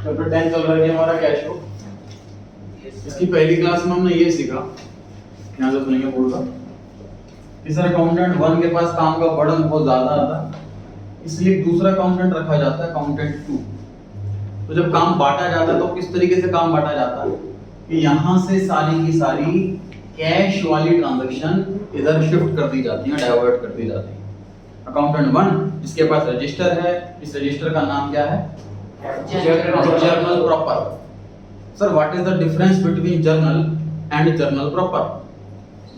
Chapter 10 चल रहा है हमारा कैश फ्लो। इसकी पहली क्लास में हमने ये सीखा, यहाँ से सुनेंगे बोर्ड का, कि सर अकाउंटेंट 1 के पास काम का बर्डन बहुत ज्यादा आता है, इसलिए दूसरा अकाउंटेंट रखा जाता है अकाउंटेंट 2। तो जब काम बांटा जाता है तो किस तरीके से काम बांटा जाता है कि यहाँ से सारी की सारी कैश वाली ट्रांजैक्शन इधर शिफ्ट कर दी जाती है, डाइवर्ट कर दी जाती है। अकाउंटेंट 1 जिसके पास रजिस्टर है, इस रजिस्टर का नाम क्या है? Journal proper. Sir what is the difference between journal and journal proper?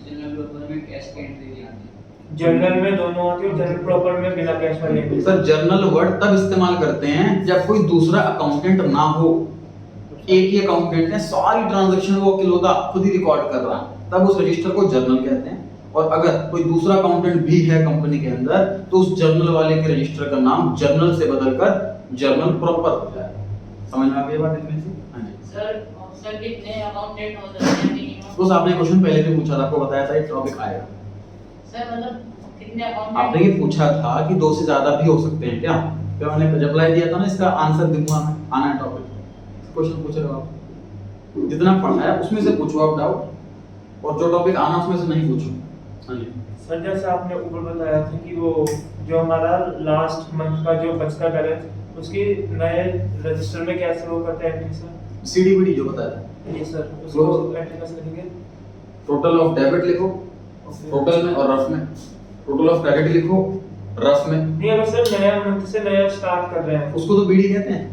Journal proper में कैश की एंट्री नहीं आती, जर्नल में दोनों आती है और जर्नल प्रॉपर में बिना कैश वाले। सर जर्नल वर्ड तब इस्तेमाल करते हैं जब कोई दूसरा अकाउंटेंट ना हो, एक ही अकाउंटेंट है, सारी ट्रांजैक्शन वो अकेला खुद ही रिकॉर्ड कर रहा है, तब उस रजिस्टर को जर्नल कहते हैं। और अगर कोई दूसरा अकाउंटेंट भी है कंपनी के अंदर तो उस जर्नल वाले के रजिस्टर का नाम जर्नल से बदलकर जर्नल प्रॉपर हो जाएगा। समझ में आ गई बात इसमें से? हां जी सर कितने अकाउंटेंट हो सकते हैं मिनिमम? तो आपने क्वेश्चन पहले भी पूछा था, आपको बताया था ये टॉपिक आएगा। सर मतलब कितने अकाउंटेंट? आपने ये पूछा था कि 2 से ज्यादा भी हो सकते हैं क्या? तो मैंने जब रिप्लाई दिया था ना, इसका आंसर दूंगा मैं, आना है टॉपिक। क्वेश्चन पूछ रहे हो आप, जितना पढ़ा है उसमें से पूछो आप डाउट, और जो टॉपिक आना उसमें से नहीं पूछो। हां जी सर जैसे आपने ऊपर बताया था कि वो जो हमारा लास्ट मंथ का जो बचता बैलेंस उसकी नए रजिस्टर में कैसे वो करते हैं एंट्री सर? सीडीबीडी जो बताया था, ये सर उसको एंट्री कैसे करेंगे? टोटल ऑफ डेबिट लिखो टोटल में और रफ में, टोटल ऑफ क्रेडिट लिखो रफ में। नहीं अगर सर नया मंथ से नया स्टार्ट कर रहे हैं उसको तो बीडी कहते हैं।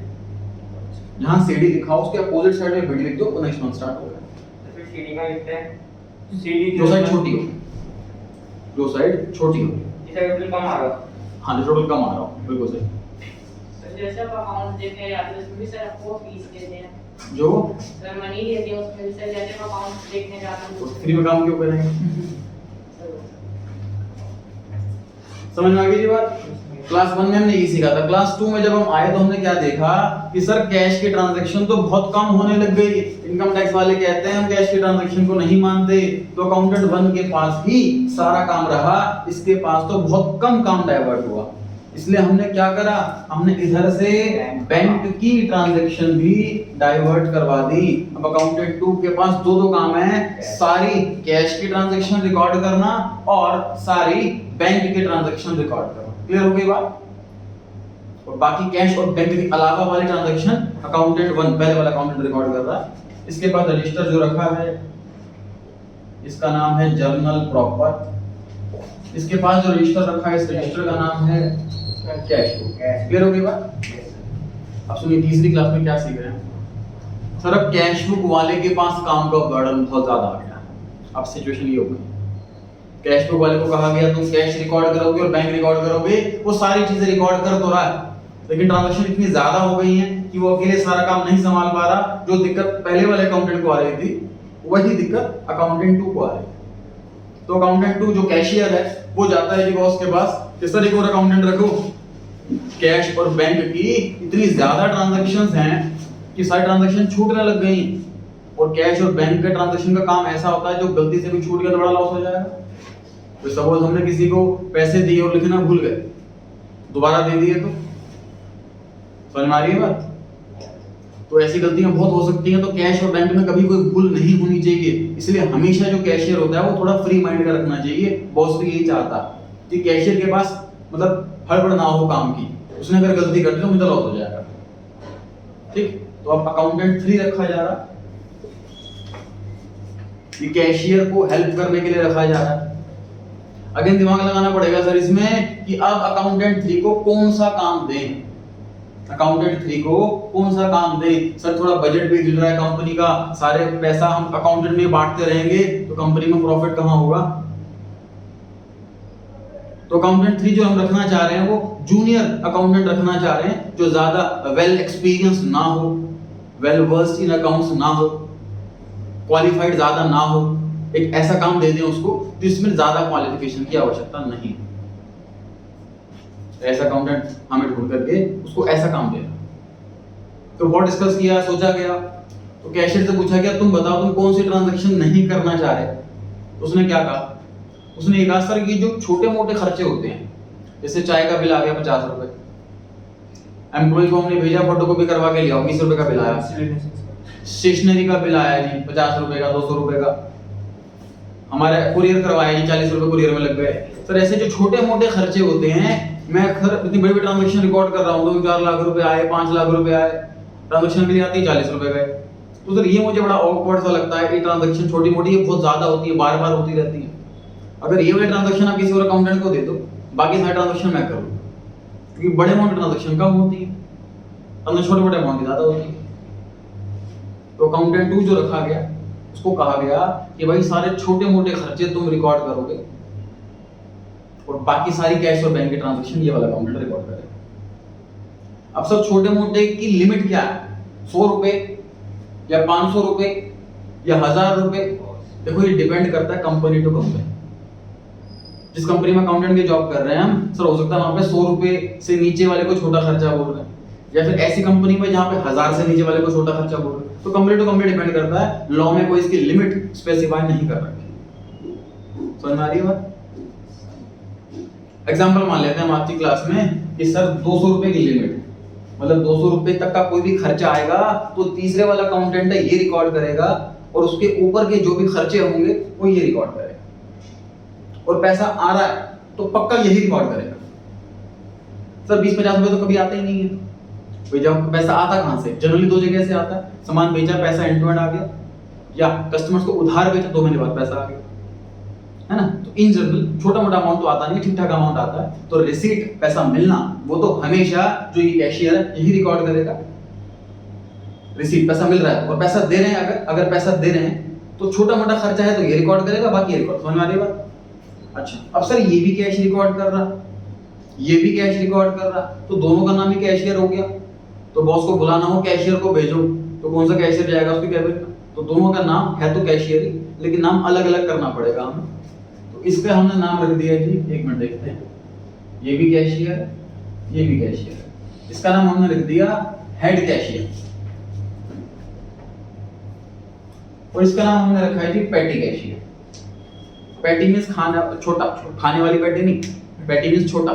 जहां सीडी लिखा हो उसके अपोजिट साइड में बीडी लिख दो तो नेक्स्ट मंथ स्टार्ट हो गया। तो फिर सीडी का लिखते हैं, सीडी जो साइड छोटी हो, जो साइड छोटी हो, जिसका टोटल कम आ रहा हां जो टोटल कम आ रहा हो, बिल्कुल सही। सर जैसे आप अकाउंट देखने जाते हैं उसमें भी सर आपको फीस देते हैं, जो सर मनी देते हैं उसमें भी सर, जैसे आप अकाउंट देखने जाते हैं फ्री में काम क्यों करेंगे? समझ में आ गई जी बात? क्लास 1 में हमने ये सीखा था। क्लास 2 में जब हम आए तो हमने क्या देखा कि सर कैश की ट्रांजैक्शन तो बहुत कम होने लग गई। इनकम टैक्स वाले कहते हैं हम कैश की ट्रांजैक्शन को नहीं मानते, तो अकाउंटेंट 1 के पास ही सारा काम रहा, इसके पास तो बहुत कम काम डाइवर्ट हुआ। इसलिए हमने क्या करा, हमने इधर से बैंक की ट्रांजैक्शन भी डाइवर्ट करवा दी। अब अकाउंटेंट 2 के पास दो काम है, सारी कैश की ट्रांजैक्शन रिकॉर्ड करना और सारी बैंक की ट्रांजैक्शन रिकॉर्ड करना। क्लियर हो गई बात? और बाकी कैश और बैंक के अलावा वाली ट्रांजैक्शन अकाउंटेंट 1 पहले वाला अकाउंटेंट रिकॉर्ड कर रहा है। इसके बाद रजिस्टर जो रखा है इसका नाम है जर्नल प्रॉपर। इसके पास जो रजिस्टर रखा है इस रजिस्टर का नाम है कैश बुक। क्लियर हो गई बात? अब सुनिए तीसरी क्लास में क्या सीख रहे हैं। सर अब कैश बुक वाले के पास काम का बर्डन बहुत ज्यादा आ गया। अब सिचुएशन ये हो गई, कैश बुक वाले को कहा गया तुम कैश रिकॉर्ड करोगे और बैंक रिकॉर्ड करोगे, वो सारी चीजें रिकॉर्ड कर तो रहा है, लेकिन ट्रांजैक्शन इतनी ज्यादा हो गई है कि वो अकेले सारा काम नहीं संभाल पा रहा। जो दिक्कत पहले वाले अकाउंटेंट को आ रही थी वही दिक्कत अकाउंटेंट 2 को आ रही है। तो अकाउंटेंट 2 जो कैशियर है वो जाता है जी बॉस के पास, किस तरह एक और अकाउंटेंट रखो, कैश और बैंक की इतनी ज्यादा ट्रांजैक्शंस हैं कि सारी ट्रांजैक्शन छूटने लग गई। और कैश और बैंक के ट्रांजैक्शन का काम ऐसा होता है जो गलती से भी छूट गया तो बड़ा लॉस हो जाएगा। तो सपोज हमने किसी को पैसे दिए और लिखना भूल गए, दोबारा दे दिए तो समझ में आ रही है बात? तो ऐसी गलतियां बहुत हो सकती हैं। तो कैश और बैंक में कभी कोई भूल नहीं होनी चाहिए, इसलिए हमेशा जो कैशियर होता है वो थोड़ा फ्री माइंड का रखना चाहिए। बॉस भी यही चाहता कि कैशियर के पास मतलब हड़बड़ ना हो काम की, उसने अगर गलती कर दी तो मुझे लॉस हो जाएगा। ठीक, तो अब अकाउंटेंट 3 रखा जा रहा है, ये कैशियर को हेल्प करने के लिए रखा जा रहा है। अगेन दिमाग लगाना पड़ेगा सर इसमें कि अब अकाउंटेंट 3 को कौन सा काम दें। अकाउंटेंट 3 को कौन सा काम दें? सर थोड़ा बजट भी हिल रहा है कंपनी का, सारे पैसा हम अकाउंटेंट में बांटते रहेंगे तो कंपनी में प्रॉफिट कहां होगा? तो अकाउंटेंट 3 जो हम रखना चाह रहे हैं वो जूनियर अकाउंटेंट रखना चाह रहे हैं, जो ज्यादा वेल एक्सपीरियंस ना हो, वेल वर्स्ड इन अकाउंट्स ना हो, क्वालिफाइड ज्यादा ना हो। एक ऐसा काम दे दें उसको जिसमें ज्यादा क्वालिफिकेशन की आवश्यकता नहीं। ऐसा अकाउंटेंट हमें ढूंढ करके उसको ऐसा काम देना। तो बहुत डिस्कस किया, सोचा गया, तो कैशियर से पूछा गया तुम बताओ तुम कौन सी ट्रांजैक्शन नहीं करना चाह रहे? उसने क्या कहा? उसने ये कहा सर ये जो छोटे मोटे खर्चे होते हैं, जैसे चाय का बिल आ गया 50 रुपए, एम्प्लॉय को हमने भेजा फोटोकॉपी करवा के लिया, 20 रुपए का बिल आया। स्टेशनरी का बिल आया जी 50 रुपए का, 200 रुपए का। हमारे कुरियर करवाया जी, 40 रुपए कुरियर में लग गए। सर ऐसे जो छोटे मोटे खर्चे होते हैं, मैं अक्सर इतनी बड़ी बड़ी ट्रांजैक्शन रिकॉर्ड कर रहा हूँ, 2-4 लाख रुपए आए, 5 लाख रुपए आए, ट्रांजैक्शन के लिए आती है 40 रुपए गए। तो सर ये मुझे बड़ा ऑकवर्ड सा लगता है कि ट्रांजैक्शन छोटी मोटी ये बहुत ज्यादा होती है, बार बार होती रहती है। अगर ये वाली ट्रांजैक्शन आप किसी और अकाउंटेंट को दे दो, बाकी सारी ट्रांजैक्शन मैं करूँ, क्योंकि बड़े अमाउंट ट्रांजैक्शन कम होती है, ट्रांजैक्शन छोटे मोटे अमाउंट की ज्यादा होती है। तो अकाउंटेंट 2 जो रखा गया, उसको कहा गया कि भाई सारे छोटे मोटे खर्चे तुम रिकॉर्ड करोगे और बाकी सारी कैश और बैंक के ट्रांजैक्शन ये वाला अकाउंटेंट रिकॉर्ड करेगा। अब सब छोटे मोटे की लिमिट क्या है? 100 रुपए या 500 रुपए या 1000 रुपए? देखो ये डिपेंड करता है कंपनी टू कंपनी। जिस कंपनी में अकाउंटेंट की जॉब कर रहे हैं हम, सर हो सकता है वहां पे 100 रुपए से नीचे वाले को छोटा खर्चा बोल रहे हैं, या फिर ऐसी कंपनी में जहां पे 1000 से नीचे वाले को छोटा खर्चा बोल रहे हैं। तो कंपनी टू कंपनी डिपेंड करता है, लॉ में कोई इसकी लिमिट स्पेसिफाई नहीं कर रखी। समझ में आ रही है बात? एग्जांपल मान लेते हैं हम आज की क्लास में कि सर 200 रुपए की लिमिट, मतलब 200 रुपए तक का कोई भी खर्चा आएगा तो तीसरे वाला अकाउंटेंट है ये रिकॉर्ड करेगा, और उसके ऊपर के जो भी खर्चे होंगे वो ये रिकॉर्ड करेगा। और पैसा आ रहा है तो पक्का यही रिकॉर्ड करेगा। सर 20-50 रुपए तो कभी आते ही नहीं है। भाई जब पैसा आता कहां से? जनरली 2 जगह से आता है। सामान बेचा, पैसा एंड टू एंड आ गया, या कस्टमर्स को उधार बेचा, 2 महीने बाद पैसा आ गया, है ना? तो इन जनरल छोटा मोटा अमाउंट तो आता नहीं, ठीक ठाक अमाउंट आता है। तो रिसीट, पैसा मिलना, वो तो हमेशा जो ये कैशियर है यही रिकॉर्ड करेगा। रिसीट, पैसा मिल रहा है और पैसा दे रहे हैं, अगर पैसा दे रहे हैं तो छोटा मोटा खर्चा है तो ये रिकॉर्ड करेगा, बाकी रिकॉर्ड। समझ में आ रही बात? अच्छा, अब सर ये भी कैश रिकॉर्ड कर रहा, ये भी कैश रिकॉर्ड कर रहा, तो दोनों का नाम ही कैशियर हो गया। तो बॉस को बुलाना हो, कैशियर को भेजो, तो कौन सा कैशियर जाएगा उसके कैबिन में? तो दोनों का नाम है तो कैशियर ही, लेकिन नाम अलग अलग करना पड़ेगा हमें। तो इसका हमने नाम रख दिया जी, 1 मिनट देखते हैं, ये भी कैशियर है, ये भी कैशियर है। इसका नाम हमने रख दिया हेड कैशियर, और इसका नाम हमने रखा है जी पेटी कैशियर। पेटी मींस खाना, छोटा, खाने वाली पेटी नहीं, पेटी मींस छोटा।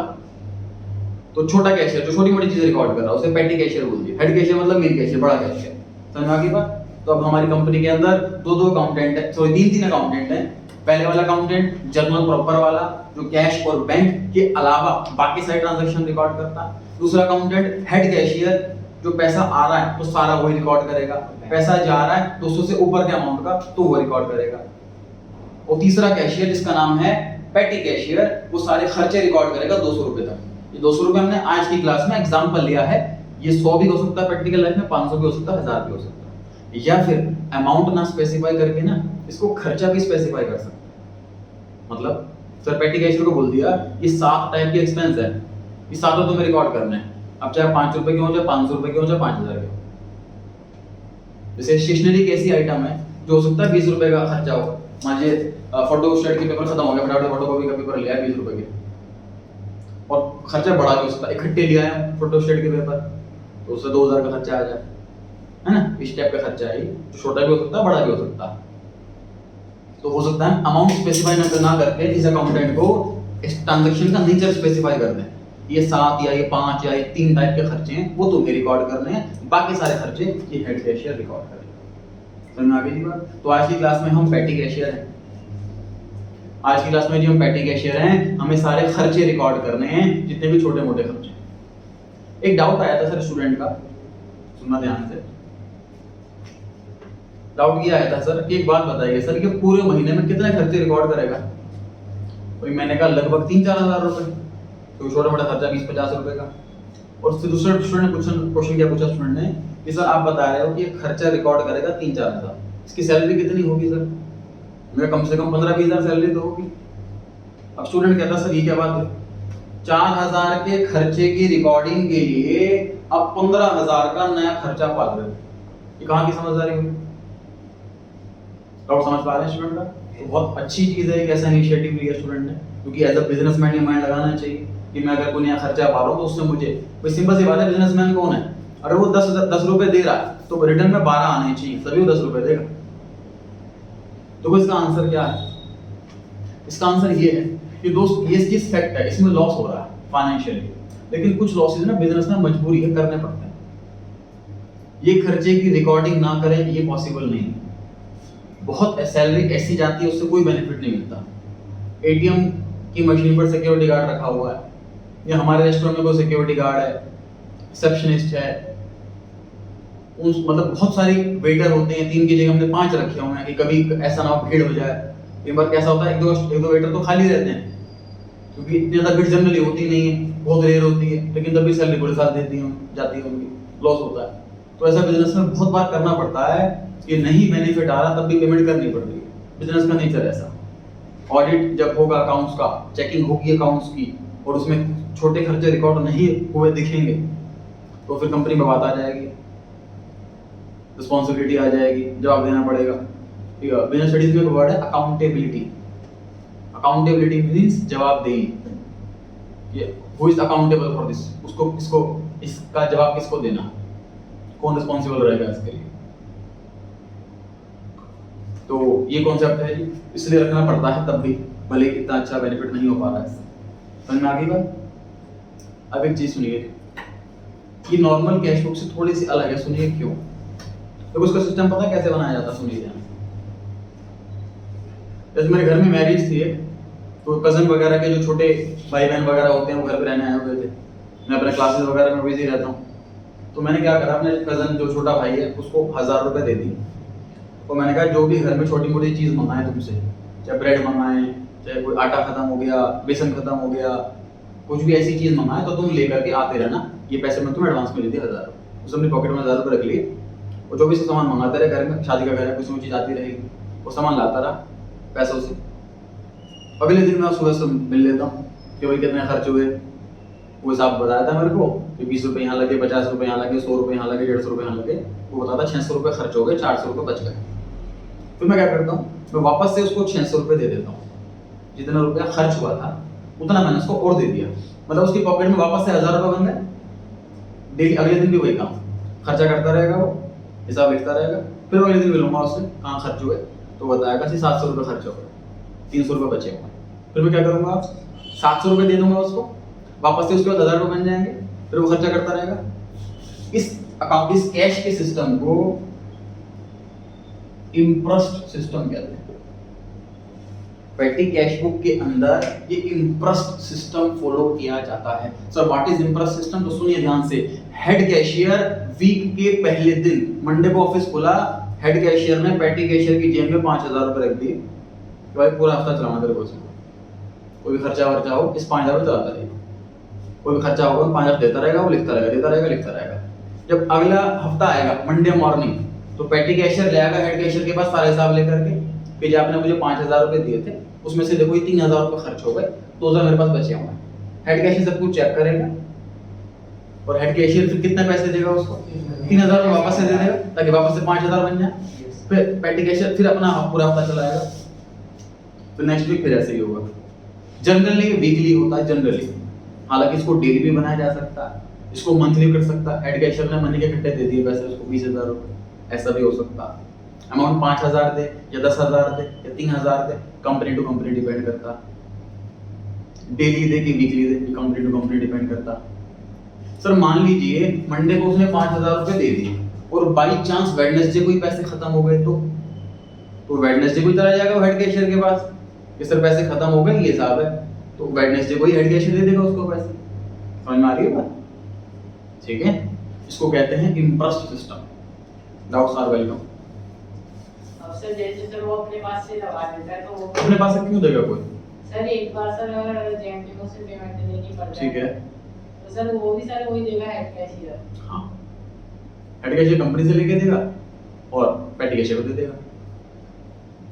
तो छोटा कैशियर जो छोटी मोटी चीजें रिकॉर्ड कर रहा है उसे पेटी कैशियर बोल दिया। हेड कैशियर मतलब मेन कैशियर, बड़ा कैशियर। समझ में आ गई बात? तो अब हमारी कंपनी के अंदर 2 अकाउंटेंट है, सॉरी 3 अकाउंटेंट हैं। पहले वाला अकाउंटेंट जर्नल प्रॉपर वाला, जो कैश और बैंक के अलावा बाकी सारे ट्रांजैक्शन रिकॉर्ड करता है। दूसरा अकाउंटेंट हेड कैशियर, जो पैसा आ रहा है तो सारा वही रिकॉर्ड करेगा, पैसा जा रहा है 200 से ऊपर के अमाउंट का तो वो रिकॉर्ड करेगा। और तीसरा कैशियर जिसका नाम है पेटी कैशियर, वो सारे खर्चे रिकॉर्ड करेगा 200 रुपए तक। ये 200 रुपए हमने आज की क्लास में एग्जांपल लिया है। ये 100 भी हो सकता है प्रैक्टिकल लाइफ में, 500 भी हो सकता है, 1000 भी हो सकता है। या फिर अमाउंट ना स्पेसिफाई करके ना इसको खर्चा भी स्पेसिफाई कर सकते हैं। मतलब सर पेटी कैशियर को बोल दिया ये 7 टाइप के एक्सपेंस है, ये सातों तुम्हें रिकॉर्ड करने हैं। अब चाहे 5 रुपए के हो, चाहे 500 रुपए के हो, चाहे 5000 के हो। जैसे स्टेशनरी एक ऐसी आइटम है जो हो सकता है 20 रुपए का खर्चा हो। मान लीजिए फोटो स्टेट के पेपर खत्म हो गया, फटाफट फोटोकॉपी का पेपर लिया 20 रुपए के, और खर्चा बढ़ा के हो सकता है, इकट्ठे लिया है फोटो स्टेट के पेपर तो उससे 2000 का खर्चा आ जाए, है ना? इस टाइप का खर्चा है, जो छोटा भी हो सकता है, बड़ा भी हो सकता है। तो हो सकता है अमाउंट स्पेसिफाई ना करके इस अकाउंटेंट को इस ट्रांजैक्शन का नेचर स्पेसिफाई कर दें। ये 7 या ये 5 या ये 3 टाइप के खर्चे हैं वो तुम्हें रिकॉर्ड करने हैं, बाकी सारे खर्चे ये हेड कैशियर रिकॉर्ड करेगा। समझ में आ गई बात? तो आज की क्लास में हम पेटी कैशियर हैं। आज की क्लास में जो हम पेटी कैशियर हैं, हमें सारे खर्चे रिकॉर्ड करने हैं, जितने भी छोटे मोटे खर्चे। एक डाउट आया था सर स्टूडेंट का, सुनना ध्यान से। डाउट ये आया था सर कि एक बात बताइए सर कि पूरे महीने में कितने खर्चे रिकॉर्ड करेगा? तो मैंने कहा लगभग 3-4 हज़ार रुपए। तो छोटा मोटा खर्चा 20-50 रुपए का। और फिर दूसरे स्टूडेंट ने क्वेश्चन क्या पूछा स्टूडेंट ने कि सर आप बता रहे हो कि खर्चा रिकॉर्ड करेगा 3-4 हज़ार, इसकी सैलरी कितनी होगी सर? मैं कम से कम 15-20 हज़ार सैलरी तो होगी। अब स्टूडेंट कहता सर ये क्या बात है, 4000 के खर्चे की रिकॉर्डिंग के लिए अब 15,000 का नया खर्चा पाल रहे हो, ये कहाँ की समझदारी हुई? डाउट समझ पा रहे हैं स्टूडेंट का? तो बहुत अच्छी चीज है, एक ऐसा इनिशिएटिव लिया स्टूडेंट ने, क्योंकि एज अ बिजनेसमैन ये माइंड लगाना चाहिए कि मैं अगर कोई नया खर्चा पा रहा हूँ तो उससे मुझे कोई सिंपल सी बात है, बिजनेसमैन कौन है? अगर वो 10 रुपए दे रहा है तो रिटर्न में 12 आने चाहिए, तभी वो 10 रुपए देगा। तो इसका आंसर क्या है? इसका आंसर ये है कि दोस्त ये चीज फैक्ट है, इसमें लॉस हो रहा है फाइनेंशियली, लेकिन कुछ लॉसेज ना बिजनेस में मजबूरी है, करने पड़ते हैं। ये खर्चे की रिकॉर्डिंग ना करें ये पॉसिबल नहीं है। बहुत सैलरी ऐसी जाती है उससे कोई बेनिफिट नहीं मिलता। एटीएम की मशीन पर सिक्योरिटी गार्ड रखा हुआ है, या हमारे रेस्टोरेंट में कोई सिक्योरिटी गार्ड है, रिसेप्शनिस्ट है, उस मतलब बहुत सारी वेटर होते हैं, 3 की जगह हमने 5 रखे हुए हैं कि कभी ऐसा ना हो भीड़ हो जाए। एक बार कैसा होता है, एक दो वेटर तो खाली रहते हैं क्योंकि इतनी ज़्यादा भीड़ जनरली होती नहीं है, बहुत रेयर होती है, लेकिन तभी सैलरी पूरे साल देती है जाती है, उनकी लॉस होता है। तो ऐसा बिजनेस में बहुत बार करना पड़ता है कि नहीं बेनिफिट आ रहा तब भी पेमेंट करनी पड़ रही है। बिजनेस का नेचर ऐसा। ऑडिट जब होगा अकाउंट्स का, चेकिंग होगी अकाउंट्स की, और उसमें छोटे खर्चे रिकॉर्ड नहीं हुए दिखेंगे तो फिर कंपनी में बात आ जाएगी, रिस्पॉन्सिबिलिटी आ जाएगी, जवाब देना पड़ेगा। ठीक है, बिजनेस स्टडीज में एक वर्ड है अकाउंटेबिलिटी। अकाउंटेबिलिटी मींस जवाबदेही, कि who is accountable for this, उसको इसको इसका जवाब किसको देना, कौन रिस्पॉन्सिबल रहेगा इसके लिए। तो ये कॉन्सेप्ट है जी, इसलिए रखना पड़ता है तब भी, भले इतना अच्छा बेनिफिट नहीं हो पा रहा है इससे। समझ में आ गई बात? अब एक चीज सुनिए, ये नॉर्मल कैश बुक से थोड़ी सी अलग है, सुनिए क्यों। तो उसका सिस्टम पता है कैसे बनाया जाता है, सुनिए ध्यान। जैसे मेरे घर में मैरिज थी एक, तो कजन वगैरह के जो छोटे भाई बहन वगैरह होते हैं वो घर पे रहने आए हुए थे, मैं अपने क्लासेस वगैरह में बिजी रहता हूँ। तो मैंने क्या करा, अपने कजन जो छोटा भाई है उसको 1000 रुपये दे दिए। तो मैंने कहा जो भी घर में छोटी मोटी चीज़ मंगाए तुमसे, चाहे ब्रेड मंगाए, चाहे कोई आटा खत्म हो गया, बेसन खत्म हो गया, कुछ भी ऐसी चीज़ मंगाए तो तुम लेकर के आते रहना, ये पैसे मैं तुम्हें एडवांस में दे दिए 1000। उसने अपनी पॉकेट में 1000 रुपये रख लिए, और जो भी सामान मंगाते रहे, घर में शादी का घर है, कुछ भी चीज़ आती रहेगी, वो सामान लाता रहा पैसों से। अगले दिन मैं सुबह से मिल लेता हूँ कि भाई कितने खर्च हुए, वो हिसाब बताया था मेरे को कि 20 रुपये यहाँ लगे, 50 रुपये यहाँ लगे, 100 रुपये यहाँ लगे, 150 रुपये यहाँ लगे। वो बताता 600 रुपये खर्च हो गए, 400 रुपये बच गए। फिर मैं क्या करता हूँ, मैं वापस से उसको 600 रुपये दे देता हूँ, जितना रुपया खर्च हुआ था उतना मैंने उसको और दे दिया, मतलब उसकी पॉकेट में वापस से 1000 रुपये बन गए। डेली अगले दिन भी वही काम, खर्चा करता रहेगा, वो हिसाब लिखता रहेगा। फिर अगले दिन मिलूंगा उससे, कहाँ खर्च हुए, तो बताएगा कि 700 रुपये खर्च हो गए, 300 रुपये बचे हुए। फिर मैं क्या करूँगा, 700 रुपये दे दूंगा उसको, वापस से उसके बाद 1000 रुपये बन जाएंगे, फिर वो खर्चा करता रहेगा। इस कैश के सिस्टम को इंप्रेस्ड सिस्टम कहते हैं। पेटी कैश बुक के अंदर ये इंप्रेस्ड सिस्टम फॉलो किया जाता है। Sir what is impressed system, तो सुनिए ध्यान से। हेड कैशियर वीक के पहले दिन, मंडे को ऑफिस खुला, हेड कैशियर ने पेटी कैशियर की जेब में 5000 रुपए रख दिए कि भाई पूरा हफ्ता चलाना तेरे को, कोई भी खर्चा वर्चा हो इस 5000 रुपये चलाता रहेगा, कोई भी खर्चा होगा 5000 देता रहेगा, वो लिखता रहेगा, देता रहेगा, लिखता रहेगा। जब अगला हफ्ता आएगा मंडे मॉर्निंग, तो पेटी कैशियर ले आएगा हेड कैशियर के पास सारे हिसाब लेकर के कि जो आपने मुझे 5000 रुपये दिए थे उसमें से देखो ये 3000 रुपये खर्च हो गए, 2000 मेरे पास बचे हुए हैं। हेड कैशियर सब कुछ चेक करेगा और हेड कैशियर फिर कितने पैसे देगा उसको, 3000 रुपये वापस से दे देगा ताकि वापस से 5000 बन जाए। फिर पेटी कैशियर फिर अपना पूरा हफ्ता चलाएगा, फिर नेक्स्ट वीक फिर ऐसे ही होगा। जनरली वीकली होता है जनरली, हालांकि इसको डेली भी बनाया जा सकता है, इसको मंथली कर सकता है। हेड कैशियर ने महीने के इकट्ठे दे दिए पैसे उसको 20000 रुपये, ऐसा भी हो सकता है। अमाउंट 5000 दे या 10000 दे या 3000 दे, कंपनी टू कंपनी डिपेंड करता। डेली दे कि वीकली दे, कंपनी टू कंपनी डिपेंड करता। सर मान लीजिए मंडे को उसने 5000 रुपये दे दिए और बाई चांस वेडनेसडे को ही पैसे खत्म हो गए, तो वेडनेसडे को ही चला जाएगा हेड कैशियर के पास कि सर पैसे खत्म हो गए, ये हिसाब है, तो वेडनेसडे को ही हेड कैशियर दे देगा उसको पैसे। समझ में आ रही है बात? ठीक है, इसको कहते हैं impressed system. Doubts are welcome. अब सर जैसे सर वो अपने पास से लगा देता है, तो वो अपने पास से क्यों देगा कोई? सर एक बार सर अगर जेएमटी से पेमेंट देनी पड़ जाए, ठीक है, तो सर वो भी सर वही देगा हेड कैशियर। हाँ, हेड कैशियर कंपनी से लेके देगा और पेटी कैशियर को दे देगा।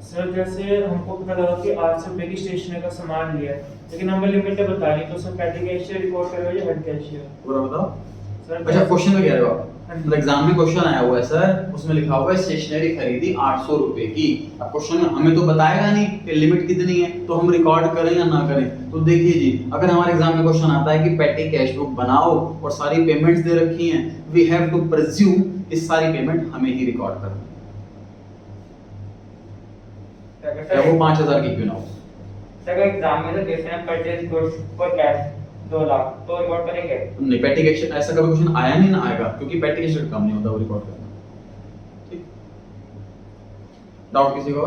सर जैसे हमको पता लगा कि 800 रुपये की स्टेशनरी का सामान लिया है, लेकिन हमें लिमिट बता रही, तो सर पेटी कैशियर रिकॉर्ड करेगा या हेड कैशियर? पूरा बताओ सर। अच्छा क्वेश्चन में कह रहे हो आप, हाँ जी। मतलब एग्जाम में क्वेश्चन आया हुआ है सर, उसमें लिखा हुआ है स्टेशनरी खरीदी 800 रुपए की। अब क्वेश्चन में हमें तो बताएगा नहीं कि लिमिट कितनी है, तो हम रिकॉर्ड करें या ना करें। तो देखिए जी, अगर हमारे एग्जाम में क्वेश्चन आता है कि पेटी कैश बुक बनाओ और सारी पेमेंट्स दे रखी हैं, वी हैव टू प्रिज्यूम कि सारी पेमेंट हमें ही रिकॉर्ड करनी है, वो 5000 की क्यों ना हो। सर एग्जाम में तो देखते हैं purchase goods for cash, 2 lakh तो रिकॉर्ड करेंगे। नहीं, पेटी कैश ऐसा कभी क्वेश्चन आया नहीं ना आएगा, क्योंकि पेटी कैश का काम नहीं होता वो रिकॉर्ड करना। ठीक, डाउट किसी को?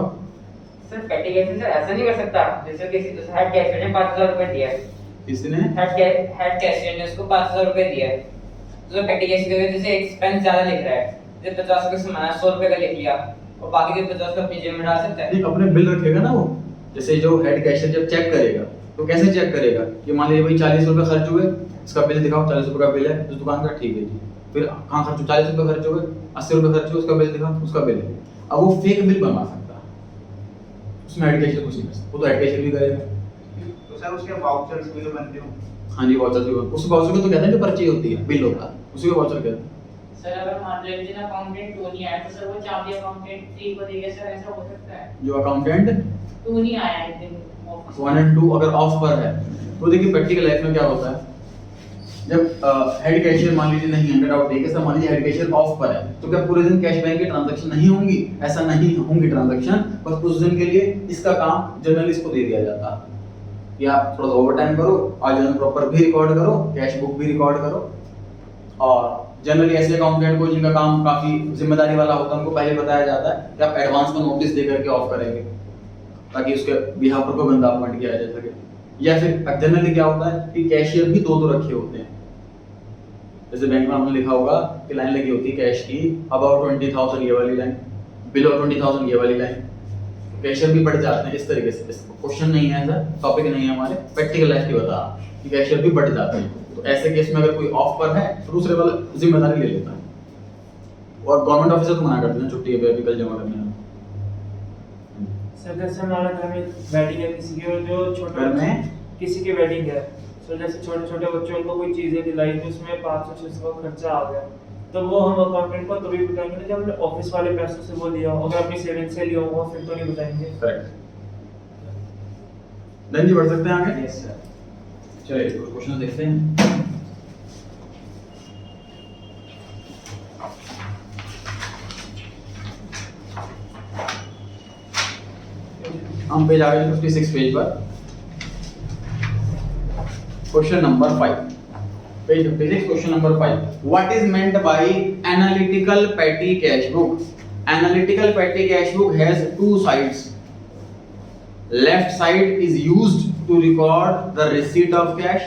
सर पेटी कैश से ऐसा नहीं कर सकता, जैसे किसी हेड कैशियर ने 5000 रुपए दिया है, किसी ने हेड कैशियर ने उसको 5000 रुपए दिया है, तो पेटी कैश की वजह से एक्सपेंस ज्यादा लिख रहा है, जैसे 50 रुपए सामान है 100 रुपए का लिख लिया और बाकी के 50 को अपनी जेब में डाल सकता है। नहीं, अपने बिल रखेगा ना वो। जैसे जो हेड कैशियर जब चेक करेगा तो कैसे चेक करेगा कि मान लीजिए भाई 40 रुपए खर्च हुए, इसका बिल दिखाओ, 40 रुपए का बिल है उस दुकान का, ठीक है जी। फिर कहाँ खर्च हुए, 40 रुपए खर्च हुए, 80 रुपए खर्च हुए, उसका बिल दिखाओ, उसका बिल है। अब वो फेक बिल बनवा सकता है, उसमें हेड कैशियर कुछ नहीं कर सकता, वो तो हेड कैशियर भी करेगा। तो सर उसके वाउचर्स भी तो बनते हो। हाँ जी, वाउचर भी उस वाउचर को तो कहते हैं जो पर्ची होती है, बिल होता है, उसी को वाउचर कहते हैं। सर अगर मान लो एक दिन अकाउंटेंट 2 नहीं आया तो सर वो चाबी अकाउंटेंट 3 को देगा सर, ऐसा हो सकता है? जो अकाउंटेंट 2 नहीं आया एक दिन ऑफिस 1 और 2 अगर ऑफ पर है तो देखिए प्रैक्टिकल लाइफ में क्या होता है, जब हेड कैशियर मान लीजिए नहीं है, डाउट है कि सर मान लीजिए हेड कैशियर ऑफ पर है, तो क्या पूरे दिन कैश बैंक की ट्रांजैक्शन नहीं होंगी? ऐसा नहीं होंगी ट्रांजैक्शन, बस उस दिन के लिए इसका काम जर्नलिस्ट को दे दिया जाता है कि आप थोड़ा सा ओवर टाइम करो और जर्नल प्रॉपर भी रिकॉर्ड करो, कैश बुक भी रिकॉर्ड करो। और जनरली ऐसे अकाउंटेंट को जिनका काम काफी जिम्मेदारी वाला होता है उनको पहले बताया जाता है कि आप एडवांस में नोटिस दे करके ऑफ करेंगे, ताकि उसके बिहाफ पर कोई बंदा अपॉइंट किया जा सके। या फिर जनरली क्या होता है कि कैशियर भी 2 रखे होते हैं, जैसे बैंक में आपने लिखा होगा कि लाइन लगी होती है कैश की अबाउट 20,000 ये वाली लाइन, बिलो 20,000 ये वाली लाइन, कैशियर भी बढ़ जाते हैं इस तरीके से। क्वेश्चन नहीं है, ऐसा टॉपिक नहीं है हमारे, प्रैक्टिकल लाइफ की बता कि कैशियर भी बढ़ जाते हैं। तो ऐसे केस में अगर कोई ऑफ पर है तो दूसरे वाला जिम्मेदारी ले लेता है। और गवर्नमेंट ऑफिसर तो मना करते हैं छुट्टी पे कल जमा करने में। सर जैसे हमारे घर में वेडिंग है किसी की, और जो छोटे घर में किसी की वेडिंग है, सो जैसे छोटे छोटे बच्चों को कोई चीजें दिलाई तो उसमें 500-600 का खर्चा आ गया, तो वो हम अकाउंटेंट को तभी बताएंगे ना जब हमने ऑफिस वाले पैसों से वो लिया हो, अगर अपनी सेविंग से लिया हो फिर तो नहीं बताएंगे। करेक्ट। देन जी बढ़ सकते हैं आगे। Yes sir. चलिए क्वेश्चन देखते हैं। हम पेज आ गए 56 पेज पर। Question number 5, page 56, question number 5। What is meant by analytical पेटी कैश बुक? एनालिटिकल पेटी cash book has 2 sides. Left side is used to record the receipt of cash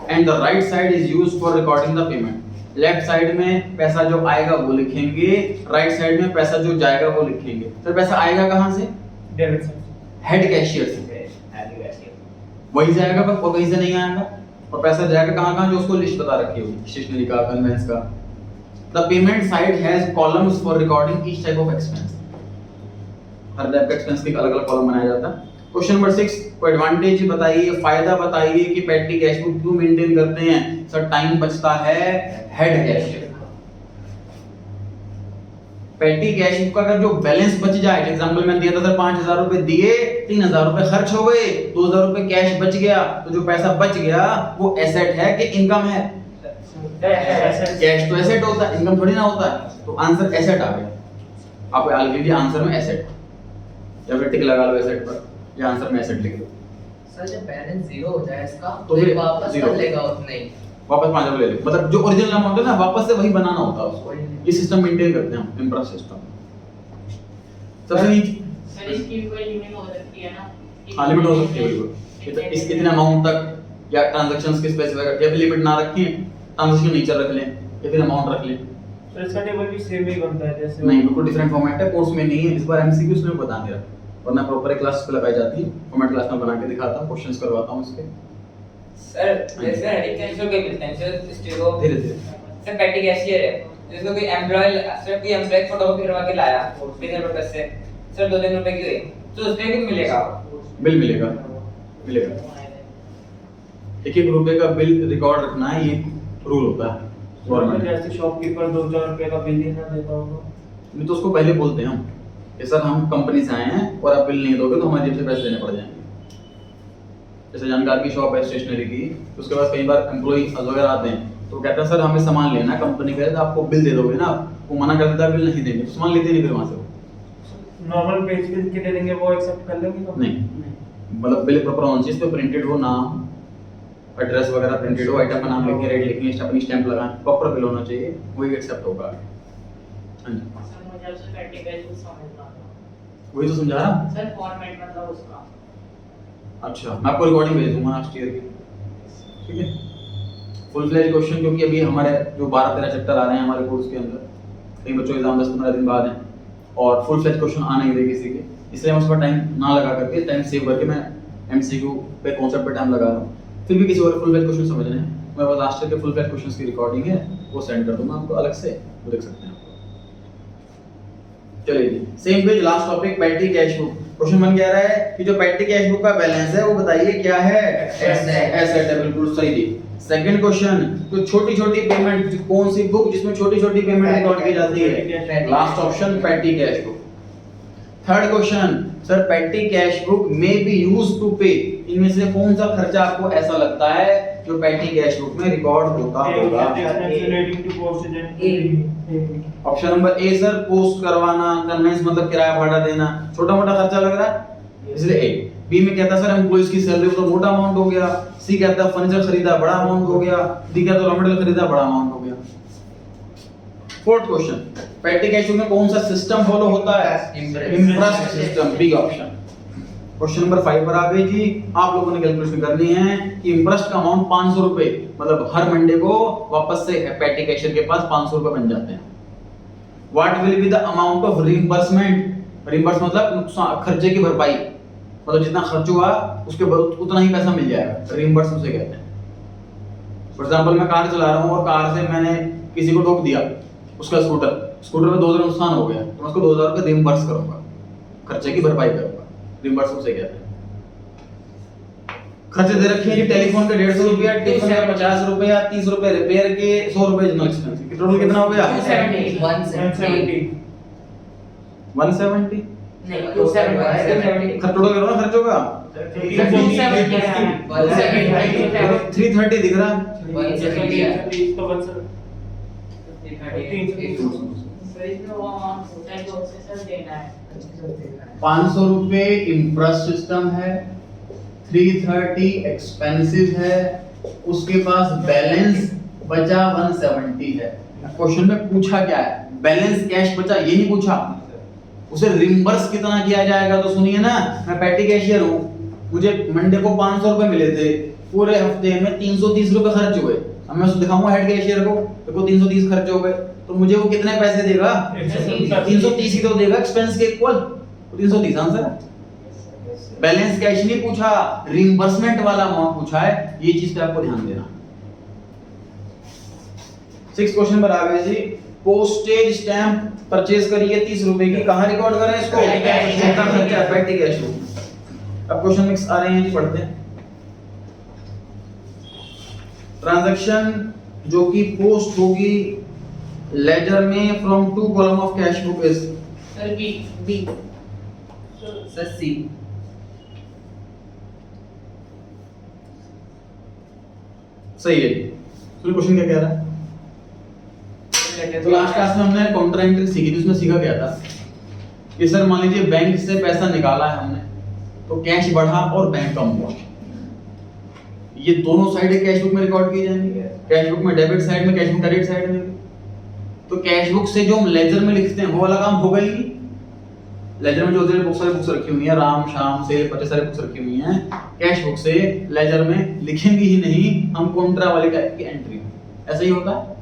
and the right side is used for recording the payment. Left side में पैसा जो आएगा वो लिखेंगे, right side में पैसा जो जाएगा वो लिखेंगे। सर पैसा आएगा कहाँ से? डेबिट से। हेड कैशियर से वही जाएगा, पर वो कहीं से नहीं आएगा। और पैसा जाएगा कहाँ कहाँ, जो उसको लिस्ट बता रखी होगी, स्टेशनरी का, कन्वेंस का। The payment side has columns for recording each type of expense. Her type का एक्सपेंस के अलग अलग कॉलम बनाया जाता है। क्वेश्चन नंबर 6, कोई एडवांटेज बताइए, फायदा बताइए कि पेटी कैश बुक क्यों मेंटेन करते हैं? सर टाइम बचता है हेड कैशियर। पेटी कैश बुक का अगर जो बैलेंस बच जाए, एग्जांपल मैंने दिया था सर 5,000 रुपए दिए, 3,000 रुपए खर्च हो गए, 2,000 रुपए कैश बच गया, तो जो पैसा बच गया वो एसेट है कि इनकम है? कैश तो एसेट होता है, इनकम थोड़ी ना होता है। तो आंसर एसेट आ गया। आप ऑलरेडी आंसर में एसेट या फिर टिक लगा लो एसेट पर, या आंसर में एसेट लिख लो। सर जब बैलेंस जीरो हो जाए इसका तो तो फिर वापस zero। कर लेगा उतना ही। वापस 5,000 ले ले, मतलब जो ओरिजिनल अमाउंट है ना वापस से वही बनाना होता है उसको। ये सिस्टम मेंटेन करते हैं हम, इंप्रेस सिस्टम। सबसे नीचे सर इसकी भी कोई लिमिट हो सकती है ना? हाँ लिमिट हो सकती है बिल्कुल। इस इतने अमाउंट तक या ट्रांजैक्शंस के स्पेसिफाई या फिर लिमिट ना रखें, ट्रांजैक्शन नेचर रख लें या फिर अमाउंट रख लें। तो इसका टेबल भी सेम ही बनता है जैसे नहीं, बिल्कुल डिफरेंट फॉर्मेट है, कोर्स में नहीं है। इस बार एमसीक्यूज में बता नहीं रहा, वरना प्रॉपर क्लास पे लगाई जाती है। फॉर्मेट क्लास में बना के दिखाता हूं, क्वेश्चंस करवाता हूं इसके। सर जैसे हेड कैशियर के मिलते हैं सर स्टीरो धीरे धीरे सर पेटी कैशियर है, जिसको कोई एम्प्लॉय सर कोई एम्प्लॉय फोटोकॉपी करवा के लाया बिना पर्पस से, सर 2 रुपए की हुई, तो उसपे भी मिलेगा? बिल मिलेगा, मिलेगा। एक रुपए का बिल रिकॉर्ड रखना है, ये रूल होता है गवर्नमेंट। जैसे शॉपकीपर 2,000 रुपए का बिल ही ना देता होगा, नहीं तो उसको पहले बोलते हैं हम कि सर हम कंपनी से आए हैं और आप बिल नहीं दोगे तो हमारी जेब से पैसे देने पड़ जाएंगे। जैसे जानकार की शॉप है स्टेशनरी की, तो उसके पास कई बार एम्प्लॉई वगैरह आते हैं, तो कहते हैं सर हमें सामान लेना है कंपनी का, तो आपको बिल दे दोगे ना? वो मना कर देता है, बिल नहीं देंगे, तो सामान लेते नहीं फिर वहां से वो। नॉर्मल पेज पे के दे देंगे वो एक्सेप्ट कर लेंगे? नहीं, मतलब बिल प्रॉपर होना चाहिए, इस पे प्रिंटेड हो नाम, एड्रेस वगैरह प्रिंटेड हो, आइटम का नाम लिखें, रेट लिखें, अपनी स्टैंप लगाएं, प्रॉपर बिल होना चाहिए, वही एक्सेप्ट होगा। हाँ जी, सर मुझे उससे पेटी कैश बुक समझ ना आता। वही तो समझा रहा। सर फॉर्मेट मतलब उसका। अच्छा, मैं आपको रिकॉर्डिंग भेज दूंगा नेक्स्ट ईयर की, ठीक है। फुल फ्लेज क्वेश्चन, क्योंकि अभी हमारे जो 12-13 चैप्टर आ रहे हैं हमारे कोर्स के अंदर, कई बच्चों के एग्जाम 10-15 दिन बाद हैं और फुल फ्लेज क्वेश्चन आ नहीं रहे किसी के, इसलिए मैं उस पर टाइम ना लगा करके, टाइम सेव करके मैं एमसीक्यू पे कॉन्सेप्ट पे टाइम लगा रहा हूँ। फिर भी किसी और फुल फ्लेज क्वेश्चन समझने हैं, मेरे पास लास्ट ईयर के फुल फ्लेज क्वेश्चंस की रिकॉर्डिंग है, वो सेंड कर दूंगा आपको अलग से, वो देख सकते हैं। चलिए जी, same page, last topic, petty cash book. Question 1 कह रहा है कि जो पेटी कैश बुक का बैलेंस है वो बताइए क्या है? एसेट है, बिल्कुल सही जी। सेकंड क्वेश्चन, तो छोटी छोटी पेमेंट, कौन सी बुक जिसमें छोटी छोटी पेमेंट रिकॉर्ड की जाती है? Last option petty cash book. Third question, sir पेटी कैश बुक में बी यूज्ड टू पे, इनमें से कौन सा खर्चा आपको ऐसा लगता है जो पेटी कैश बुक में रिकॉर्ड होता होगा? Option number A sir, post करवाना, कन्वेंस मतलब किराया भाड़ा देना, छोटा मोटा खर्चा लग रहा है इसलिए ए। बी में कहता है सर एम्प्लॉइज की सैलरी तो मोटा अमाउंट हो गया। सी कहता है फर्नीचर खरीदा बड़ा अमाउंट हो गया। डी कहता है रॉ मटेरियल खरीदा बड़ा अमाउंट हो गया। Fourth question, petty cash book में कौन सा सिस्टम फॉलो होता है? Impressed system, B option. Question number 5 पर आ गई जी, आप लोगों ने कैलकुलेशन करनी है कि इंप्रेस्ड का अमाउंट 500 रुपए, मतलब हर मंडे को वापस से पेटी कैशियर के पास 500 रुपए बन जाते हैं। What will be the amount of reimbursement? Reimburse मतलब नुकसान, खर्चे की भरपाई, मतलब जितना खर्च हुआ उसके उतना ही पैसा मिल जाएगा, रिइंबर्स उसे कहते हैं। फॉर एग्जांपल मैं कार चला रहा हूं और कार से मैंने किसी को ठोक दिया, उसका स्कूटर में 2000 नुकसान हो गया, तो मैं उसको 2000 रुपए रिइंबर्स करूंगा, खर्चे की भरपाई करूंगा, रिइंबर्स उसे कहते हैं। खर्चे दे रखे हैं जी, टेलीफोन के 150 रुपया, टिफिन के 50 रुपया, 30 रुपए रिपेयर के, 100 रुपए जनरल एक्सपेंस के, टोटल कितना हो गया? 170 170। नहीं 270 खर्च टोटल करो ना खर्चों का, 330 दिख रहा है। 170 सर इसमें वो अमाउंट होता है जो उसे सर देना है। 500 रुपए इंप्रेस्ट सिस्टम है, 330 एक्सपेंसिव है, उसके पास बैलेंस बचा 170 है। क्वेश्चन में पूछा क्या है? बैलेंस कैश बचा, ये नहीं पूछा उसे रिइंबर्स कितना किया जाएगा। तो सुनिए ना, मैं पेटी कैशियर हूँ, मुझे मंडे को 500 रुपए मिले थे, पूरे हफ्ते में 330 रुपए खर्च हुए। अब मैं उसको दिखाऊंगा हेड कैशियर को, देखो 330 खर्च हो गए, तो मुझे वो कितने पैसे देगा? 330 ही तो देगा एक्सपेंस के इक्वल, 330 आंसर है। बैलेंस कैश नहीं पूछा, रिइंबर्समेंट वाला अमाउंट पूछा है, ये चीज पे आपको ध्यान देना। 6 क्वेश्चन पर आ गए जी, पोस्टेज स्टैंप परचेज करिए 30 रुपए की, कहां रिकॉर्ड करें इसको? कितना खर्चा है? पेटी कैश बुक। अब क्वेश्चन मिक्स आ रहे हैं जी, पढ़ते हैं। ट्रांजैक्शन जो कि पोस्ट होगी लेजर में from 2 column of cash book is? Sir B. Sir C. सही है। तो क्वेश्चन क्या कह रहा है? तो लास्ट क्लास में हमने काउंटर एंट्री सीखी थी, उसमें सीखा क्या था कि सर मान लीजिए बैंक से पैसा निकाला है हमने, तो कैश बढ़ा और बैंक कम हुआ, ये दोनों साइडें कैश बुक में रिकॉर्ड की जाएंगी। कैश बुक में डेबिट साइड में, कैश बुक क्रेडिट साइड में। तो कैश बुक से जो हम लेजर में लिखते हैं वो वाला काम होगा ही नहीं। लेजर में जो होते हैं बहुत सारी बुक्स रखी हुई हैं, राम शाम से 50 सारी बुक्स रखी हुई हैं, कैश बुक से लेजर में लिखेंगे ही नहीं हम कॉन्ट्रा वाले की एंट्री। ऐसा ही होता है।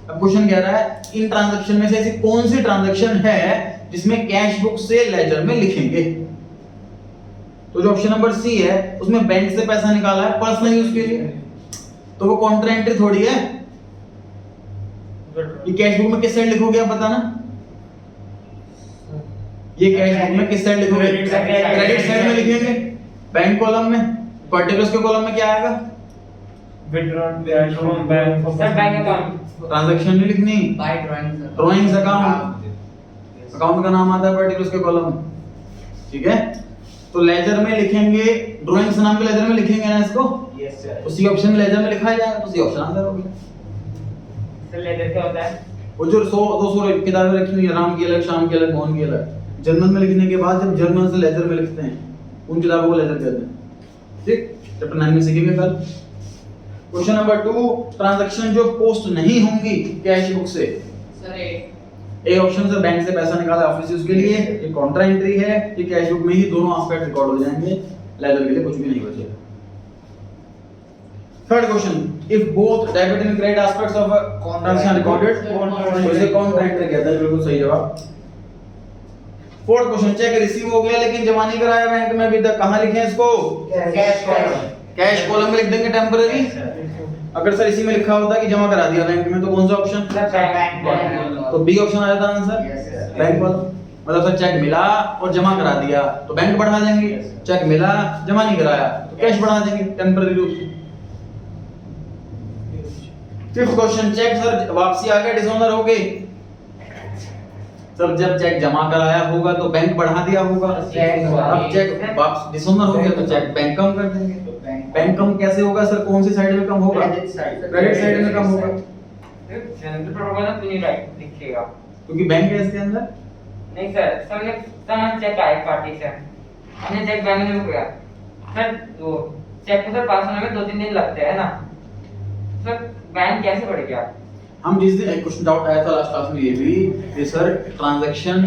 अब क्वेश्चन कह रहा है इन ट्रांजैक्शन में से ऐसी कौन सी ट्रांजैक्शन है जिसमें कैश बुक से लेजर में लिखेंगे? तो जो ऑप्शन नंबर सी है उसमें बैंक से पैसा निकाला है पर्सनल यूज के लिए, तो वो काउंटर एंट्री थोड़ी है। ये कैश बुक में किस साइड लिखोगे आप बताना? ये कैश बुक में किस साइड लिखोगे? क्रेडिट साइड में लिखेंगे, बैंक कॉलम में। पर्टिकुलर्स के कॉलम में क्या आएगा? Withdrawn cash from bank sir bank account. Transaction नहीं लिखनी, by drawing sir. Drawings account, account का नाम आता है पर्टिकुलर्स के कॉलम में, ठीक है। तो लेजर में लिखेंगे, ड्राइंग्स नाम के लेजर में लिखेंगे ना इसको, यस सर। तो सी ऑप्शन में लेजर में लिखा जाएगा, तो सी ऑप्शन आंसर हो गया। सर लेजर क्या होता है? वो जो 100-200 किताबें रखी हुई है, राम की अलग, शाम की अलग, मोहन की अलग, जर्नल में लिखने के बाद जब जर्नल से लेजर में लिखते हैं उन किताबों को लेजर कहते हैं। ठीक, चैप्टर 9 में सीखेंगे कल। क्वेश्चन नंबर 2, ट्रांजैक्शन जो पोस्ट नहीं होंगी कैश बुक से। सर ए ऑप्शन से बैंक से पैसा निकाला ऑफिस यूज के लिए, ये कॉन्ट्रा एंट्री है, ये कैश बुक में ही दोनों एस्पेक्ट रिकॉर्ड हो जाएंगे, लेजर के लिए कुछ भी नहीं बचेगा। Third question, if both debit and credit aspects of a transaction recorded, तो इसे कॉन्ट्रा एंट्री कहते हैं, बिल्कुल सही जवाब। फोर्थ क्वेश्चन, चेक रिसीव हो गया लेकिन जमा नहीं कराया बैंक में अभी तक, कहां लिखे हैं इसको? कैश कॉलम में लिख देंगे टेम्पररी। अगर सर इसी में लिखा होता कि जमा करा दिया बैंक में, तो कौन सा ऑप्शन? तो बी ऑप्शन आ जाता आंसर, बैंक वाला। मतलब सर चेक मिला और जमा करा दिया तो बैंक बढ़ा देंगे, चेक मिला जमा नहीं कराया तो कैश बढ़ा देंगे टेम्पररी रूप से। फिफ्थ क्वेश्चन, चेक सर वापसी आ गया डिसऑनर हो गए, सर जब चेक जमा कराया होगा तो बैंक बढ़ा दिया होगा, अब चेक वापस डिसऑनर हो गया तो चेक बैंक कम कर देंगे। बैंक कम कैसे होगा सर, कौन सी साइड में कम होगा? क्रेडिट साइड में कम होगा, जनरल प्रॉब्लम ना तो नहीं राइट लिखिएगा, क्योंकि बैंक है इसके अंदर। नहीं सर, सबने समझ चेक आए पार्टी से, हमने चेक बैंक में किया सर, वो चेक को सर पास होने में 2-3 दिन लगते हैं ना सर, बैंक कैसे बढ़ गया? हम जिस दिन एक क्वेश्चन डाउट आया था लास्ट क्लास में ये भी कि सर ट्रांजैक्शन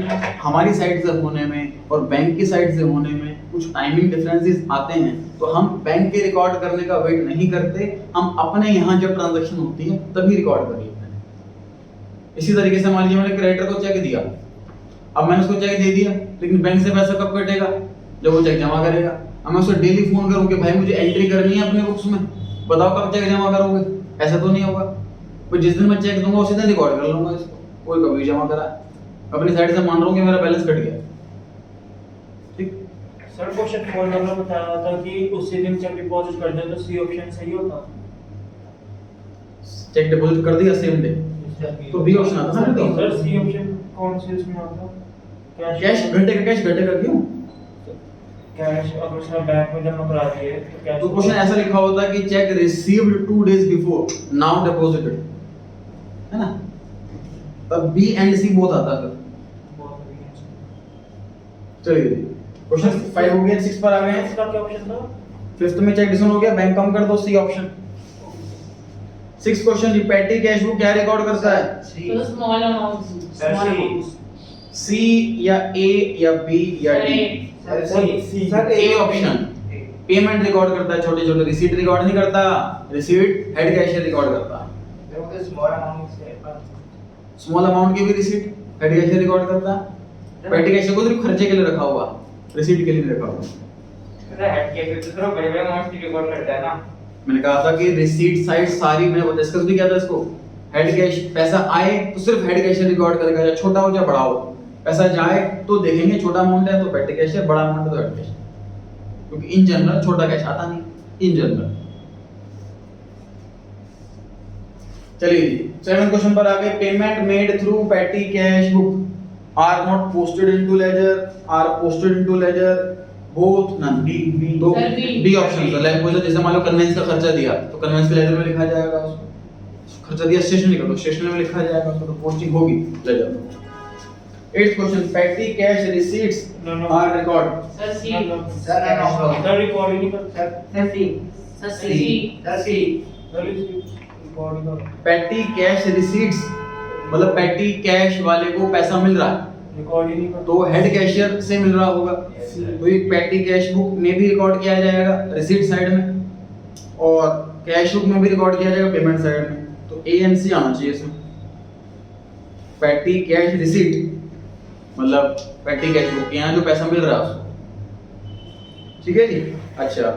हमारी साइड से होने में और बैंक की साइड से होने में कुछ टाइमिंग डिफरेंसेस आते हैं, तो हम बैंक के रिकॉर्ड करने का वेट नहीं करते, हम अपने यहाँ जब ट्रांजैक्शन होती है तभी रिकॉर्ड कर लेते हैं। इसी तरीके से मान लीजिए मैंने क्रेडिटर को चेक दिया, अब मैंने उसको चेक दे दिया, लेकिन बैंक से पैसा कब कटेगा? जब वो चेक जमा करेगा। अब मैं उससे डेली फोन करूं कि भाई मुझे एंट्री करनी है अपने बुक्स में, बताओ कब चेक जमा करोगे? ऐसा तो नहीं होगा, तो जिस दिन मैं चेक दूंगा उसी दिन रिकॉर्ड कर लूंगा इसको, कोई कभी जमा करा, अपनी साइड से मान रहा हूं कि मेरा बैलेंस कट गया। ठीक सर क्वेश्चन 4 नंबर बताया था कि उसी दिन चेक डिपॉजिट कर दे तो सी ऑप्शन सही होता। चेक डिपॉजिट कर दिया सेम डे, तो बी ऑप्शन आता ना। तो सर सी ऑप्शन कौन से इसमें आता? कैश घंटे का क्यों? कैश अगर उसने बैंक में जमा करा दिए तो कैश। तो क्वेश्चन ऐसा लिखा होता है कि check received 2 days before, now deposited, है ना? तब बी एंड सी बोथ आता है। चलिए क्वेश्चन 5 हो गया, 6 पर आ गए हैं। इसका क्या ऑप्शन था? फिफ्थ में चेक डिसऑन हो गया, बैंक कम कर दो, C option. 6 question, petty cash book क्या रिकॉर्ड करता है? तो स्मॉल अमाउंट, सी या ए या बी या D? Sir A option payment record करता है, छोटे छोटे रिसीट रिकॉर्ड नहीं करता, रिसीट हेड कैशियर रिकॉर्ड करता है। तो स्मॉल अमाउंट से स्मॉल अमाउंट की भी रिसीट हेड कैशियर रिकॉर्ड करता है, पेटी कैशियर को सिर्फ खर्चे के लिए रखा हुआ, रिसीट के लिए नहीं रखा हुआ। सर हेड कैश तो सर बड़े-बड़े अमाउंट की रिकॉर्ड करता है ना। मैंने कहा था कि रिसीट साइड सारी मैंने डिस्कस भी किया था इसको, हेड कैश पैसा आए तो सिर्फ हेड कैशियर रिकॉर्ड करेगा, चाहे छोटा हो चाहे बड़ा हो, पैसा जाए तो देखेंगे छोटा अमाउंट है तो पेटी कैशियर, बड़ा अमाउंट है तो हेड कैशियर, क्योंकि इन जनरल छोटा कैश आता नहीं इन जनरल। चलिए 7 क्वेश्चन पर आ गए, payment made through petty cash book are not posted into ledger, are posted into ledger, both none. तो Sir, B. B option sir, like जैसे मान लो कन्वेंस का खर्चा दिया तो कन्वेंस के लेजर में लिखा जाएगा, उसको खर्चा दिया स्टेशनरी का तो स्टेशनरी में लिखा जाएगा, तो पोस्टिंग होगी लेजर में। 8th question, petty cash receipts are record. Sir C, sir record ही नहीं करता। Sir C, sir C, sir record ही करता। पेटी कैश रिसीट्स मतलब पेटी कैश वाले को पैसा मिल रहा है रिकॉर्ड ही नहीं करता। तो हेड कैशियर से मिल रहा होगा, तो ये पेटी कैश बुक में भी रिकॉर्ड किया जाएगा रिसीट साइड में, और कैश बुक में भी रिकॉर्ड किया जाएगा पेमेंट साइड में, तो ए एंड सी आना चाहिए इसमें। पेटी कैश रिसीट मतलब पेटी कैश बुक यहाँ जो पैसा मिल रहा है उसको, ठीक है जी। अच्छा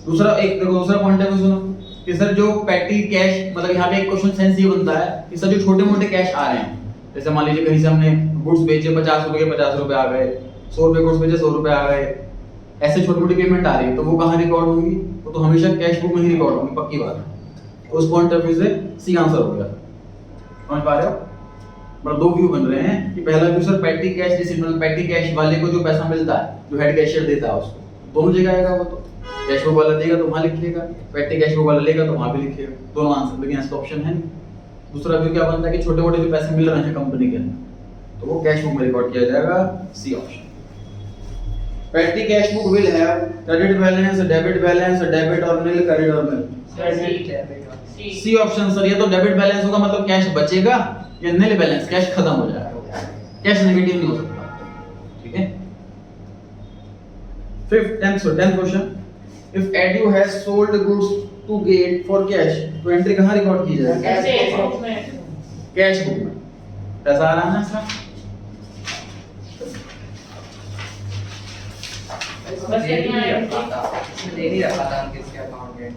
दूसरा एक देखो, दूसरा पॉइंट है सुनो कि सर जो पेटी कैश मतलब यहाँ पे एक क्वेश्चन सेंस ये बनता है कि सर जो छोटे मोटे कैश आ रहे हैं, जैसे मान लीजिए कहीं से हमने गुड्स बेचे 50 रुपए के 50 रुपए आ गए, 100 रुपए गुड्स बेचे 100 रुपए आ गए, ऐसे छोटी मोटी पेमेंट आ रही है तो वो कहाँ रिकॉर्ड होंगी? वो तो हमेशा कैश बुक में ही रिकॉर्ड होंगी, पक्की बात है। तो उस पॉइंट ऑफ व्यू से सी आंसर हो गया, समझ पा रहे हो? मतलब दो व्यू बन रहे हैं कि पहला व्यू सर पेटी कैश रिसीट मतलब पेटी कैश वाले को जो पैसा मिलता है जो हेड कैशियर देता है उसको, दोनों जगह आएगा वो, तो कैश बुक वाला देगा तो वहां लिखिएगा, पेटी कैश बुक वाला लेगा तो वहां भी लिखिएगा, दोनों आंसर। लेकिन ऐसा ऑप्शन है नहीं। दूसरा व्यू क्या बनता है कि छोटे मोटे जो पैसे मिल रहे हैं कंपनी के अंदर तो वो कैश बुक में रिकॉर्ड किया जाएगा, C option. Petty cash book will have credit balance, debit और नील क्रेडिट और नील, सी सी ऑप्शन सर। ये तो डेबिट बैलेंस होगा, मतलब कैश बचेगा, या निल बैलेंस कैश खत्म हो जाएगा, कैश नेगेटिव नहीं हो सकता। ठीक है। 10th question, if Adu has sold goods to gate for cash, तो एंट्री कहां रिकॉर्ड की जाएगी? कैश बुक में कैश बुक में। पैसा आ रहा है ना इसका? बस दे इतना नहीं है। रखा था, इसमें दे नहीं रखा था हम किसके अकाउंट में।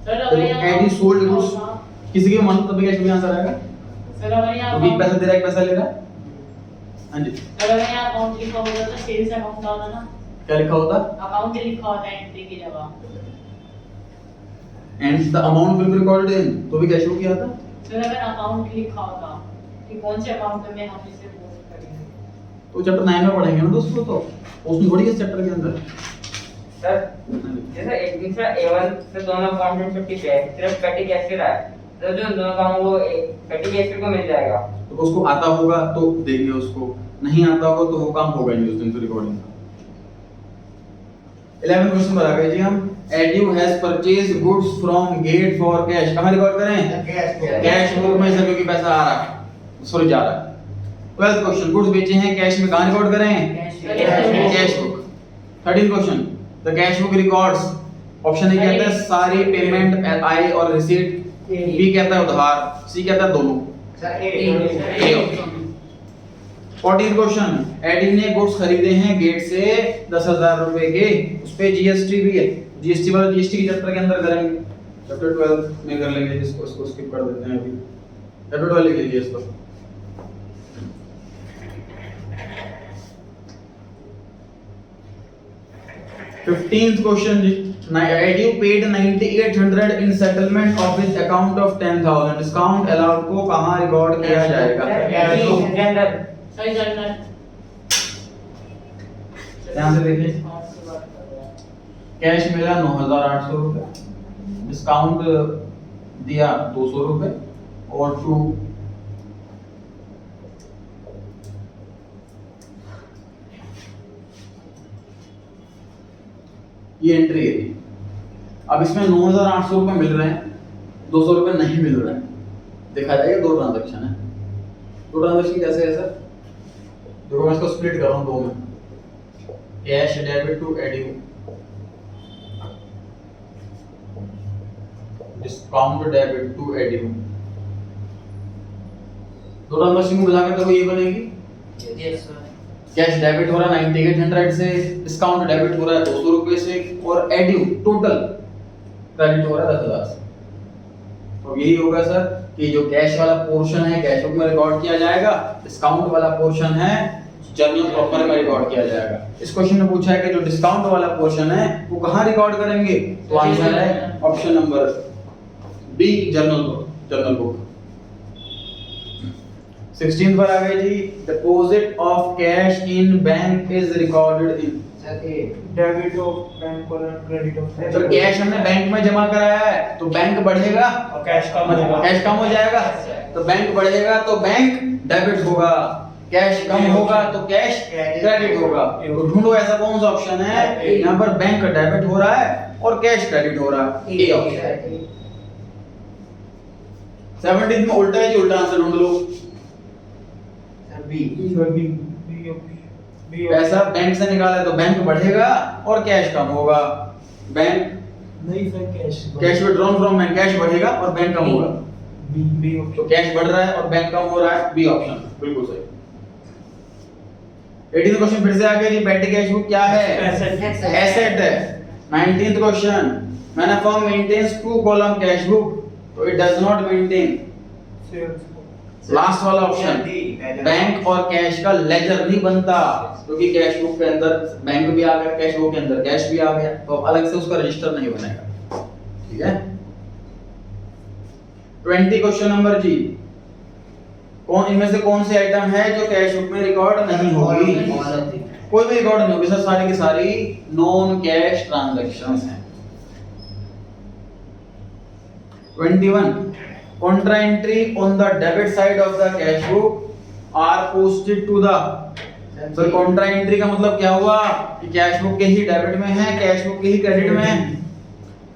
सर अगर यहाँ एडी सोल्ड गुड्स किसी के मन तभी कैश में आंसर आएगा। सर अगर यहाँ तो भी पैसा दे रहा है, पैसा ले रहा है। हां जी, अगर यहाँ अकाउंट लिखा होता तो सेल्स अकाउंट होता ना, क्या लिखा होता? अकाउंट लिखा होता है एंट्री की जगह। And the amount will be recorded इन, तो भी कैश बुक किया था। सर अगर अकाउंट लिखा होता कि कौन से अकाउंट में हम इसे पोस्ट करेंगे, तो चैप्टर 9 में पढ़ेंगे ना दोस्तों, तो उसमें थोड़ी है चैप्टर के अंदर। सर जैसे एक दूसरा A1 से दोनों अकाउंट में 50 है, सिर्फ पेटी कैश रहा है, तो जो दोनों काम वो पेटी कैश को मिल जाएगा। तो उसको आता होगा तो देंगे, उसको नहीं आता होगा तो वो काम होगा नहीं उस दिन से रिकॉर्डिंग का। 11th क्वेश्चन पर आ गए जी हम। Edu has purchased goods from gate for cash, कहां रिकॉर्ड करें? कैश बुक में, सर क्योंकि पैसा आ रहा है, सॉरी जा रहा है। 12th क्वेश्चन, गुड्स बेचे हैं कैश में, कहां रिकॉर्ड करें? Cash book. 13th question, the cash book records, option A कहता है सारी पेमेंट आई और रिसीट, बी कहता है उधार, सी कहता है दोनों। Sir A option. 14th question, एडी ने गुड्स खरीदे हैं गेट से 10,000 रुपए के, उस पे जीएसटी भी है। जीएसटी वाला जीएसटी के चैप्टर के अंदर करेंगे, चैप्टर 12 में कर लेंगे, जिसको इसको स्किप कर देते हैं अभी, चैप्टर 12 लिख लीजिए इसको। Fifteenth question, Edu paid 9,800 in settlement of his account of 10,000. Discount allowed को कहाँ रिकॉर्ड किया जाएगा? जनरल सही जनरल ध्यान से देखिए, कैश मिला 9,800 रुपए, डिस्काउंट दिया 200 रुपए और टू ये एंट्री है। अब इसमें 9,800 रुपए मिल रहे हैं, 200 रुपए नहीं मिल रहे हैं। देखा जाएगा दो ट्रांजैक्शन है। दो ट्रांजैक्शन कैसे है सर? देखो मैं इसको स्प्लिट कर रहा हूं दो में। Cash debit to Adu, discount debit to Adu. दो ट्रांजैक्शन को मिलाकर देखो ये बनेगी। Yes sir. कैश डेबिट हो रहा है 9,800 से, डिस्काउंट डेबिट हो रहा है 200 रुपए से, और एडू टोटल क्रेडिट हो रहा है 10,000 से। तो यही होगा सर कि जो कैश वाला पोर्शन है कैश बुक में रिकॉर्ड किया जाएगा, डिस्काउंट वाला पोर्शन है जर्नल प्रॉपर में रिकॉर्ड किया जाएगा। इस क्वेश्चन में पूछा है कि जो डिस्काउंट वाला पोर्शन है वो कहां रिकॉर्ड करेंगे, तो आंसर है option number B, journal book. 16th पर आ गए जी, deposit of cash in bank is recorded in. Sir A debit of bank और क्रेडिट ऑफ सर कैश हमने बैंक में जमा कराया है तो बैंक बढ़ेगा और कैश कम होगा। कैश कम हो जाएगा, तो बैंक बढ़ेगा तो बैंक डेबिट होगा, कैश कम होगा तो कैश क्रेडिट होगा। तो ढूंढो ऐसा कौन सा ऑप्शन है यहाँ पर बैंक डेबिट हो रहा है और कैश क्रेडिट हो रहा है। A option. 17th में उल्टा है जी, उल्टा आंसर ढूंढ लो। सर बी पैसा बैंक से निकाला है तो बैंक बढ़ेगा और कैश कम होगा। बैंक नहीं sir cash withdrawn from bank, cash बढ़ेगा और बैंक कम होगा। बी तो कैश बढ़ रहा है और बैंक कम हो रहा है, बी ऑप्शन बिल्कुल सही। 18th क्वेश्चन फिर से आ गया जी, पेटी कैश बुक क्या है? एसेट है। 19th question, when a firm maintains two column cash book तो it does not maintain. Last वाला ऑप्शन, बैंक और कैश का लेजर नहीं बनता, क्योंकि कैश बुक के अंदर बैंक भी आ गया, कैश बुक के अंदर कैश भी आ गया, तो अलग से उसका रजिस्टर नहीं बनेगा। ठीक है। 20 क्वेश्चन नंबर जी, कौन इनमें से कौन सी आइटम है जो कैश बुक में रिकॉर्ड नहीं होगी? कोई भी रिकॉर्ड नहीं होगी सर, सारी की सारी नॉन कैश ट्रांजैक्शंस हैं। 21, contra entry on the debit side of the cash book are posted to the। Sir contra entry का मतलब क्या हुआ कि कैश बुक के ही डेबिट में है, कैश बुक के ही क्रेडिट में है।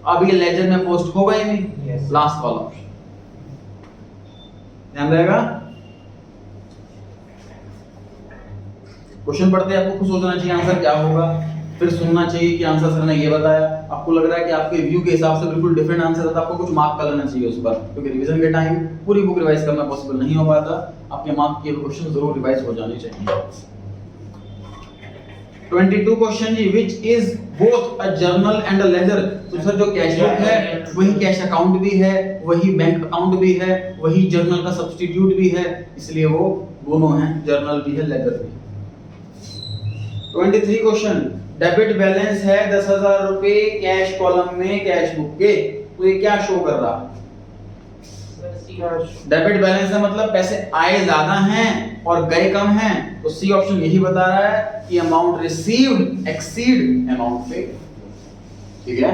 अब ये लेजर में पोस्ट होगा ही नहीं, Yes. लास्ट वाला ऑप्शन ध्यान रहेगा। क्वेश्चन पढ़ते आपको खुद सोचना चाहिए आंसर क्या होगा, फिर सुनना चाहिए कि आंसर सर ने ये बताया। आपको लग रहा है कि आपके व्यू के हिसाब से बिल्कुल डिफरेंट आंसर है तो आपको कुछ मार्क कर लेना चाहिए उस पर, क्योंकि रिवीजन के टाइम पूरी बुक रिवाइज करना पॉसिबल नहीं हो पाता। आपके मार्क के क्वेश्चन जरूर रिवाइज हो जाने चाहिए। 22 क्वेश्चन जी, which is both a journal and a ledger. तो सर जो कैश बुक है वही कैश अकाउंट भी है, वही बैंक अकाउंट भी है, वही जर्नल का सब्स्टिट्यूट भी है, इसलिए वो दोनों हैं, जर्नल भी है लेजर भी है। 23 क्वेश्चन, डेबिट बैलेंस है 10,000 रुपए कैश कॉलम में कैश बुक के, तो ये क्या शो कर रहा है? डेबिट बैलेंस है मतलब पैसे आए ज्यादा हैं और गए कम हैं, तो सी ऑप्शन यही बता रहा है कि amount received exceed amount paid. ठीक है।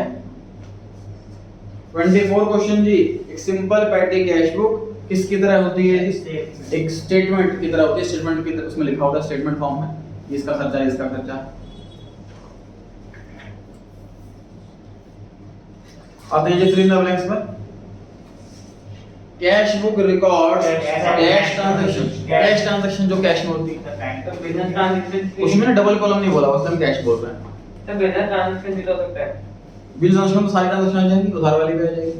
24 क्वेश्चन जी, एक सिंपल पैटी कैश बुक किसकी तरह होती है? एक स्टेटमेंट की तरह होती है। स्टेटमेंट की तरह उसमें लिखा होता है स्टेटमेंट फॉर्म में, इसका खर्चा, इसका खर्चा। आते हैं जी फिल इन द ब्लैंक्स पर। Cash book records cash transaction. Cash transaction जो कैश में होती है, तो बिजनेस ट्रांजैक्शन उसमें ना डबल कॉलम नहीं बोला, उसमें हम कैश बोल रहे हैं। तो बिजनेस ट्रांजैक्शन भी तो हो सकता है। बिल ट्रांजैक्शन तो सारी ट्रांजैक्शन आ जाएंगी, उधार वाली भी आ जाएगी।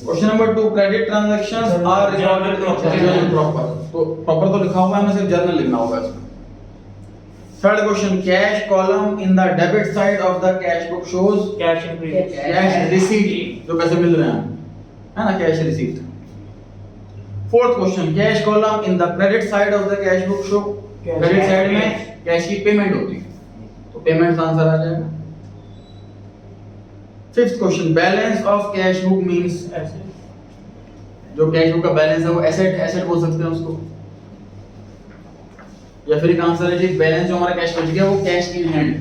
Question number 2, credit transactions are recorded in journal proper. तो प्रॉपर तो लिखा हुआ है, हमें सिर्फ जर्नल लिखना होगा इसमें। Third question, cash column in the debit side of the cash book shows cash in previous cash receipt, जो पैसे मिल रहे हैं है ना, cash receipt. Fourth question, cash column in the credit side of the cash book show, credit side में cash की payment होती है, तो पेमेंट आंसर आ जाएगा। Fifth question, balance of cash book means, जो कैश बुक का बैलेंस है वो एसेट, एसेट बोल सकते हैं उसको। या फिर एक आंसर है जी, बैलेंस जो हमारा कैश बच गया वो cash in hand.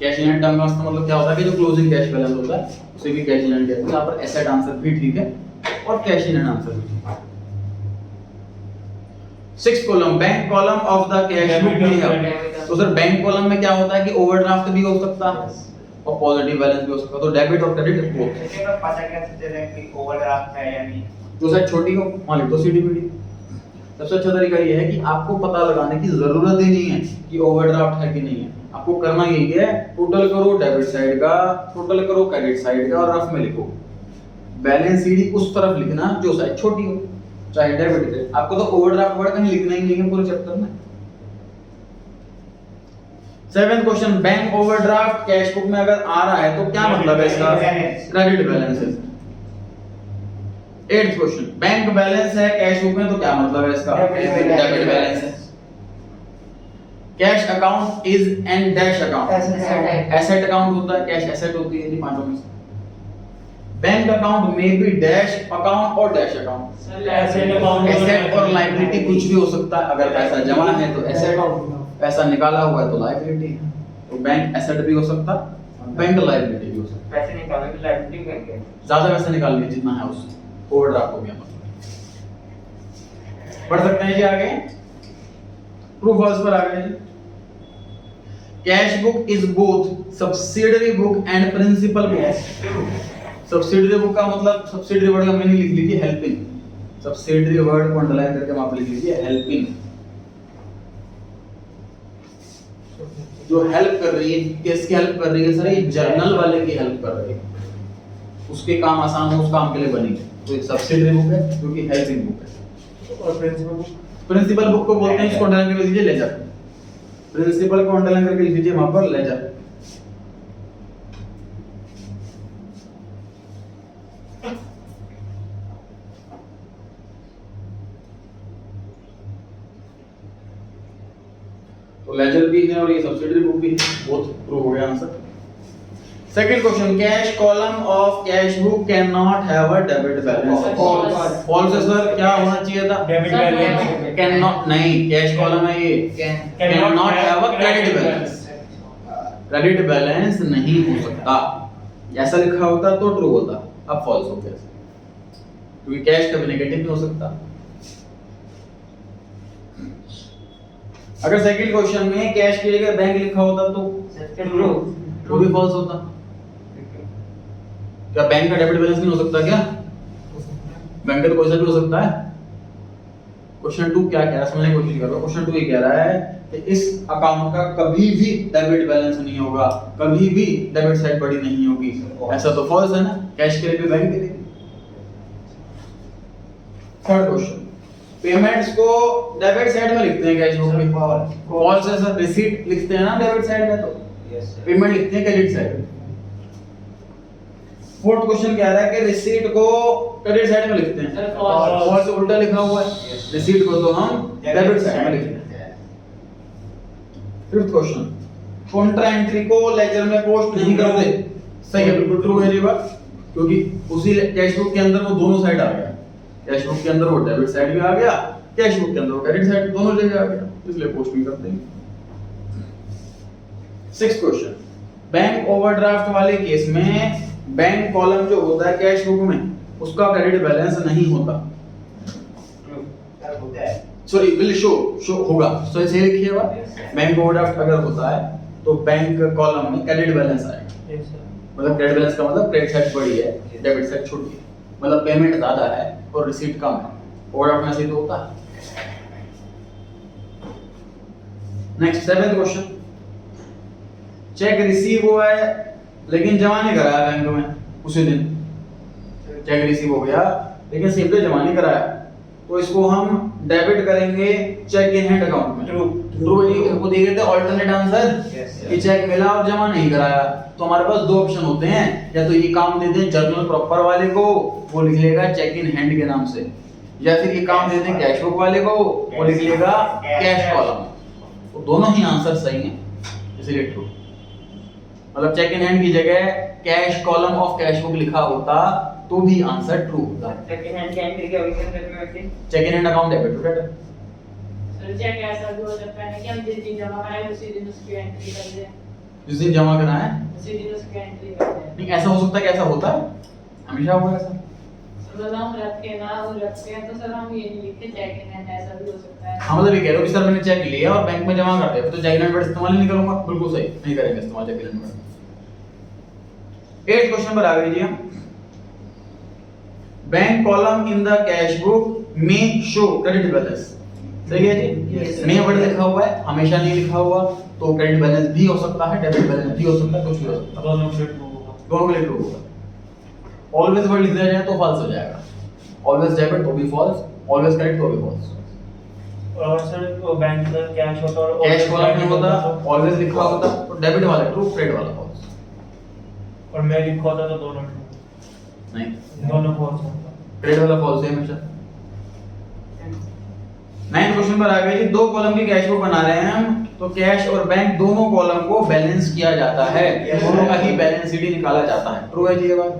Cash in hand term का मतलब क्या होता है कि जो क्लोजिंग कैश बैलेंस होता है उसे भी कैश इन हैंड कहते हैं। यहाँ पर एसेट आंसर भी ठीक है और कैश इन हैंड आंसर भी ठीक है। Sixth column, bank column of the cash book भी है। तो सर बैंक कॉलम में क्या होता है कि ओवरड्राफ्ट भी हो सकता है और पॉजिटिव बैलेंस भी हो सकता है, तो डेबिट और क्रेडिट बोथ। इससे तो पता कैसे चलेगा कि ओवरड्राफ्ट है या नहीं? जो साइड छोटी हो मान लो तो सीडीपीडी। सबसे अच्छा तरीका ये है कि आपको पता लगाने की जरूरत ही नहीं है कि ओवरड्राफ्ट है कि नहीं है। आपको करना यही है, टोटल करो डेबिट साइड का, टोटल करो क्रेडिट साइड का और रफ में लिखो। बैलेंस सीडी उस तरफ लिखना जो साइड छोटी हो, चाहे डेबिट है। आपको तो ओवरड्राफ्ट वर्ड कहीं लिखना ही नहीं है पूरे चैप्टर में। Seventh question, bank overdraft cash book में अगर आ रहा है तो क्या मतलब है इसका? क्रेडिट बैलेंस है। एट्थ क्वेश्चन, बैंक बैलेंस है कैश बुक में तो क्या मतलब है इसका? डेबिट बैलेंस है। Cash account is an dash account, asset account होता है, कैश एसेट होती है, पांचों में से। बैंक अकाउंट में भी डैश अकाउंट और डैश अकाउंट, एसेट और लायबिलिटी कुछ भी हो सकता है। अगर पैसा जमा है तो एसेट, पैसा निकाला हुआ है तो लायबिलिटी है। तो बैंक एसेट भी हो सकता है, बैंक लायबिलिटी भी हो सकता है। पैसे निकालने की लायबिलिटी बैंक है। ज्यादा पैसे निकाल लीजिए जितना है उससे, ओवरड्राफ्ट हो गया मतलब। पढ़ सकते हैं जी आगे, ट्रू फॉल्स पर आ गए जी। Cash book is both subsidiary book and principal book. Subsidiary book का मतलब, सब्सिडियरी वर्ड का मीनिंग लिख लीजिए हेल्पिंग। सब्सिडियरी वर्ड को अंडरलाइन करके वहां पे लिख लीजिए हेल्पिंग, जो हेल्प कर रही है। किसकी हेल्प कर रही है सर? ये जर्नल वाले की हेल्प कर रही है, उसके काम आसान हो, उस काम के लिए बनी है। तो एक सब्सिडियरी बुक है जो कि हेल्पिंग बुक है। और प्रिंसिपल बुक, प्रिंसिपल बुक को बोलते हैं, इसको अंडरलाइन करके लिख लीजिए लेजर। प्रिंसिपल को अंडरलाइन करके लिख लीजिए वहां पर लेजर। तो लेजर भी है और ये सब्सिडियरी बुक भी है, बोथ ट्रू हो गया answer. Second question, cash column of cash book can not have a debit balance. False है सर, क्या होना चाहिए था? Debit balance. कैन नॉट नहीं, कैश कॉलम है ये, can not have a credit balance. Credit balance नहीं हो सकता, ऐसा लिखा होता तो ट्रू होता, अब फॉल्स हो गया क्योंकि कैश कभी नेगेटिव नहीं हो सकता। अगर सेकंड क्वेश्चन में कैश की जगह बैंक लिखा होता तो ट्रू ट्रू भी फॉल्स होता। क्या बैंक का डेबिट बैलेंस नहीं हो सकता क्या? बैंक का तो कोई सा भी हो सकता है। क्वेश्चन 2 क्या कह रहा है समझने की कोशिश करो। क्वेश्चन 2 ये कह रहा है कि इस अकाउंट का कभी भी डेबिट बैलेंस नहीं होगा, कभी भी डेबिट साइड बड़ी नहीं होगी। ऐसा तो फॉल्स है ना, कैश के लिए भी बैंक के लिए। थर्ड क्वेश्चन, पेमेंट्स को डेबिट साइड में लिखते हैं कैश बुक में, फॉल्स है सर। रिसीट लिखते हैं ना डेबिट साइड में, तो पेमेंट लिखते हैं क्रेडिट साइड में। फोर्थ क्वेश्चन कह रहा है कि रिसीट को क्रेडिट साइड में लिखते हैं, सर false। फॉल्स उल्टा लिखा हुआ है। रिसीट को तो हम डेबिट साइड में लिखते हैं। फिफ्थ क्वेश्चन, कॉन्ट्रा एंट्री को लेजर में पोस्ट नहीं करते। सही है, बिल्कुल ट्रू है ये बात, क्योंकि उसी कैश बुक के अंदर वो दोनों साइड आ गया। कैश बुक के अंदर वो डेबिट साइड भी आ गया, कैश बुक के अंदर वो क्रेडिट साइड, दोनों जगह आ गया, इसलिए पोस्ट नहीं करते। सिक्स्थ क्वेश्चन, बैंक ओवरड्राफ्ट वाले केस में बैंक कॉलम जो होता है कैश बुक में, उसका क्रेडिट बैलेंस नहीं होता। सॉरी, विल शो होगा। सो इसे लिखिए बात, बैंक ओवरड्राफ्ट अगर होता है तो बैंक कॉलम में क्रेडिट बैलेंस आएगा। Yes sir. मतलब क्रेडिट बैलेंस का मतलब क्रेडिट साइड बड़ी है, डेबिट साइड छोटी है, मतलब पेमेंट ज्यादा है और रिसीट कम है। ओवरड्राफ्ट में ऐसे तो होता है। Next 7th question, check receive हुआ है लेकिन जमा नहीं कराया बैंक में उसी दिन। चेक रिसीव हो गया लेकिन सेम डे जमा नहीं कराया, तो इसको हम डेबिट करेंगे चेक इन हैंड अकाउंट में। ट्रू जी को दिए गए थे ऑल्टरनेट आंसर कि चेक मिला और जमा नहीं कराया। तो हमारे पास दो ऑप्शन होते हैं, या तो ये काम दे दें जर्नल प्रॉपर वाले को, वो लिख लेगा चेक इन हैंड के नाम से, या फिर ये काम दे दें कैश बुक वाले को, वो लिख लेगा कैश कॉलम। तो दोनों ही आंसर सही हैं, इसलिए ट्रू। मतलब चेक इन हैंड की जगह cash column of cash book लिखा होता तो भी आंसर ट्रू होता। सेकंड हैंड की एंट्री क्या होगी सर में वैसे? Cheque in hand account debit to credit. Sir cheque ऐसा भी हो सकता है कि हम जिस दिन जमा कराए उसी दिन उसकी एंट्री कर दें, जिस दिन जमा करना है, उसी दिन उसकी एंट्री कर दें। नहीं ऐसा हो सकता है कि ऐसा होता है, हमेशा हुआ है ऐसा। सर मतलब हम रखे ना हम रखते हैं तो सर हम ये नहीं लिखते चेक इन हैंड, ऐसा भी हो सकता है। हाँ मतलब ये कह रहे हो कि सर मैंने चेक लिया और बैंक में जमा कर दिया, तो चेक इन हैंड इस्तेमाल ही नहीं करूंगा। बिल्कुल सही, नहीं करेंगे इस्तेमाल check in hand. 8th question पर आ गए जी हम। Bank column in the cash book में शो क्रेडिट बैलेंस। सही है जी, में वर्ड लिखा हुआ है, हमेशा नहीं लिखा हुआ, तो क्रेडिट बैलेंस भी हो सकता है, डेबिट बैलेंस भी हो सकता है, कुछ भी हो सकता है, दोनों के लिए ट्रू होगा। दोनों के लिए ट्रू होगा। ऑलवेज वर्ड लिख दिया जाए तो फॉल्स हो जाएगा, ऑलवेज डेबिट तो भी फॉल्स, ऑलवेज क्रेडिट तो भी फॉल्स। और सर वो बैंक का कैश होता और कैश कॉलम में होता, ऑलवेज लिखा होता, तो डेबिट वाला ट्रू, क्रेडिट वाला फॉल्स। और मैं लिखा होता तो दोनों ट्रू, नहीं, दोनों फॉल्स होता। क्रेडिट वाला फॉल्स है हमेशा। 9th क्वेश्चन पर आ गए जी। दो कॉलम की कैश बुक बना रहे हैं हम, तो कैश और बैंक दोनों कॉलम को बैलेंस किया जाता है, दोनों का ही बैलेंस शीट निकाला जाता है। ट्रू है जी ये बात।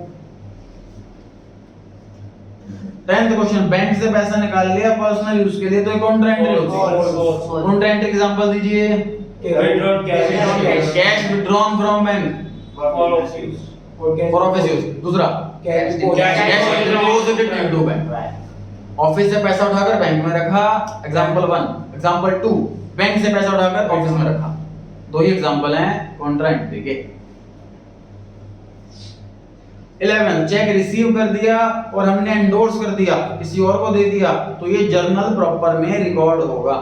10th क्वेश्चन, बैंक से पैसा निकाल लिया पर्सनल यूज के लिए, तो कॉन्ट्रा एंट्री होती है। कॉन्ट्रा एंट्री एग्जांपल दीजिए। Withdrawal cash cash withdrawn from bank for office for office use. दूसरा cash deposited into bank, office से पैसा उठाकर बैंक में रखा, एग्जांपल 1। एग्जांपल 2, बैंक से पैसा उठाकर ऑफिस में रखा। दो ही एग्जांपल हैं कॉन्ट्रा एंट्री के। 11, चेक रिसीव कर दिया और हमने एंडोर्स कर दिया, किसी और को दे दिया, तो ये जर्नल प्रॉपर में रिकॉर्ड होगा।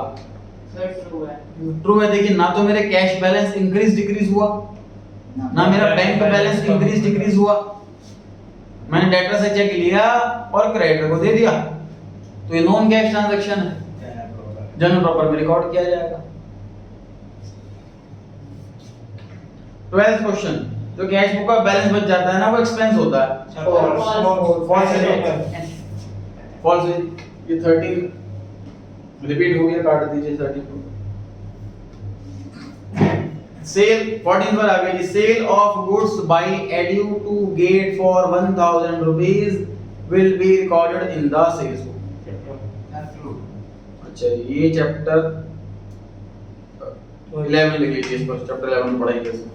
सर ट्रू है। ट्रू है। देखिए ना तो मेरे कैश बैलेंस इंक्रीज डिक्रीज हुआ, ना मेरा बैंक बैलेंस इंक्रीज डिक्रीज हुआ। मैंने डेटर से चेक लिया और क्रेडिटर को दे दिया, तो ये नॉन कैश ट्रांजैक्शन है, जर्नल प्रॉपर में रिकॉर्ड किया जाएगा। 12th क्वेश्चन, जो कैश बुक का बैलेंस बच जाता है ना, वो एक्सपेंस होता है। फॉल्स है। ये 13 रिपीट हो गया, काट दीजिए 13 को। सेल 14 पर आ गई जी। Sale of goods by Edu to gate for 1000 rupees will be recorded in the sales book. अच्छा ये चैप्टर 11 लिख लीजिए, इस पर चैप्टर 11 पढ़ेंगे इसमें।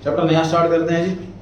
चैप्टर नया स्टार्ट करते हैं जी।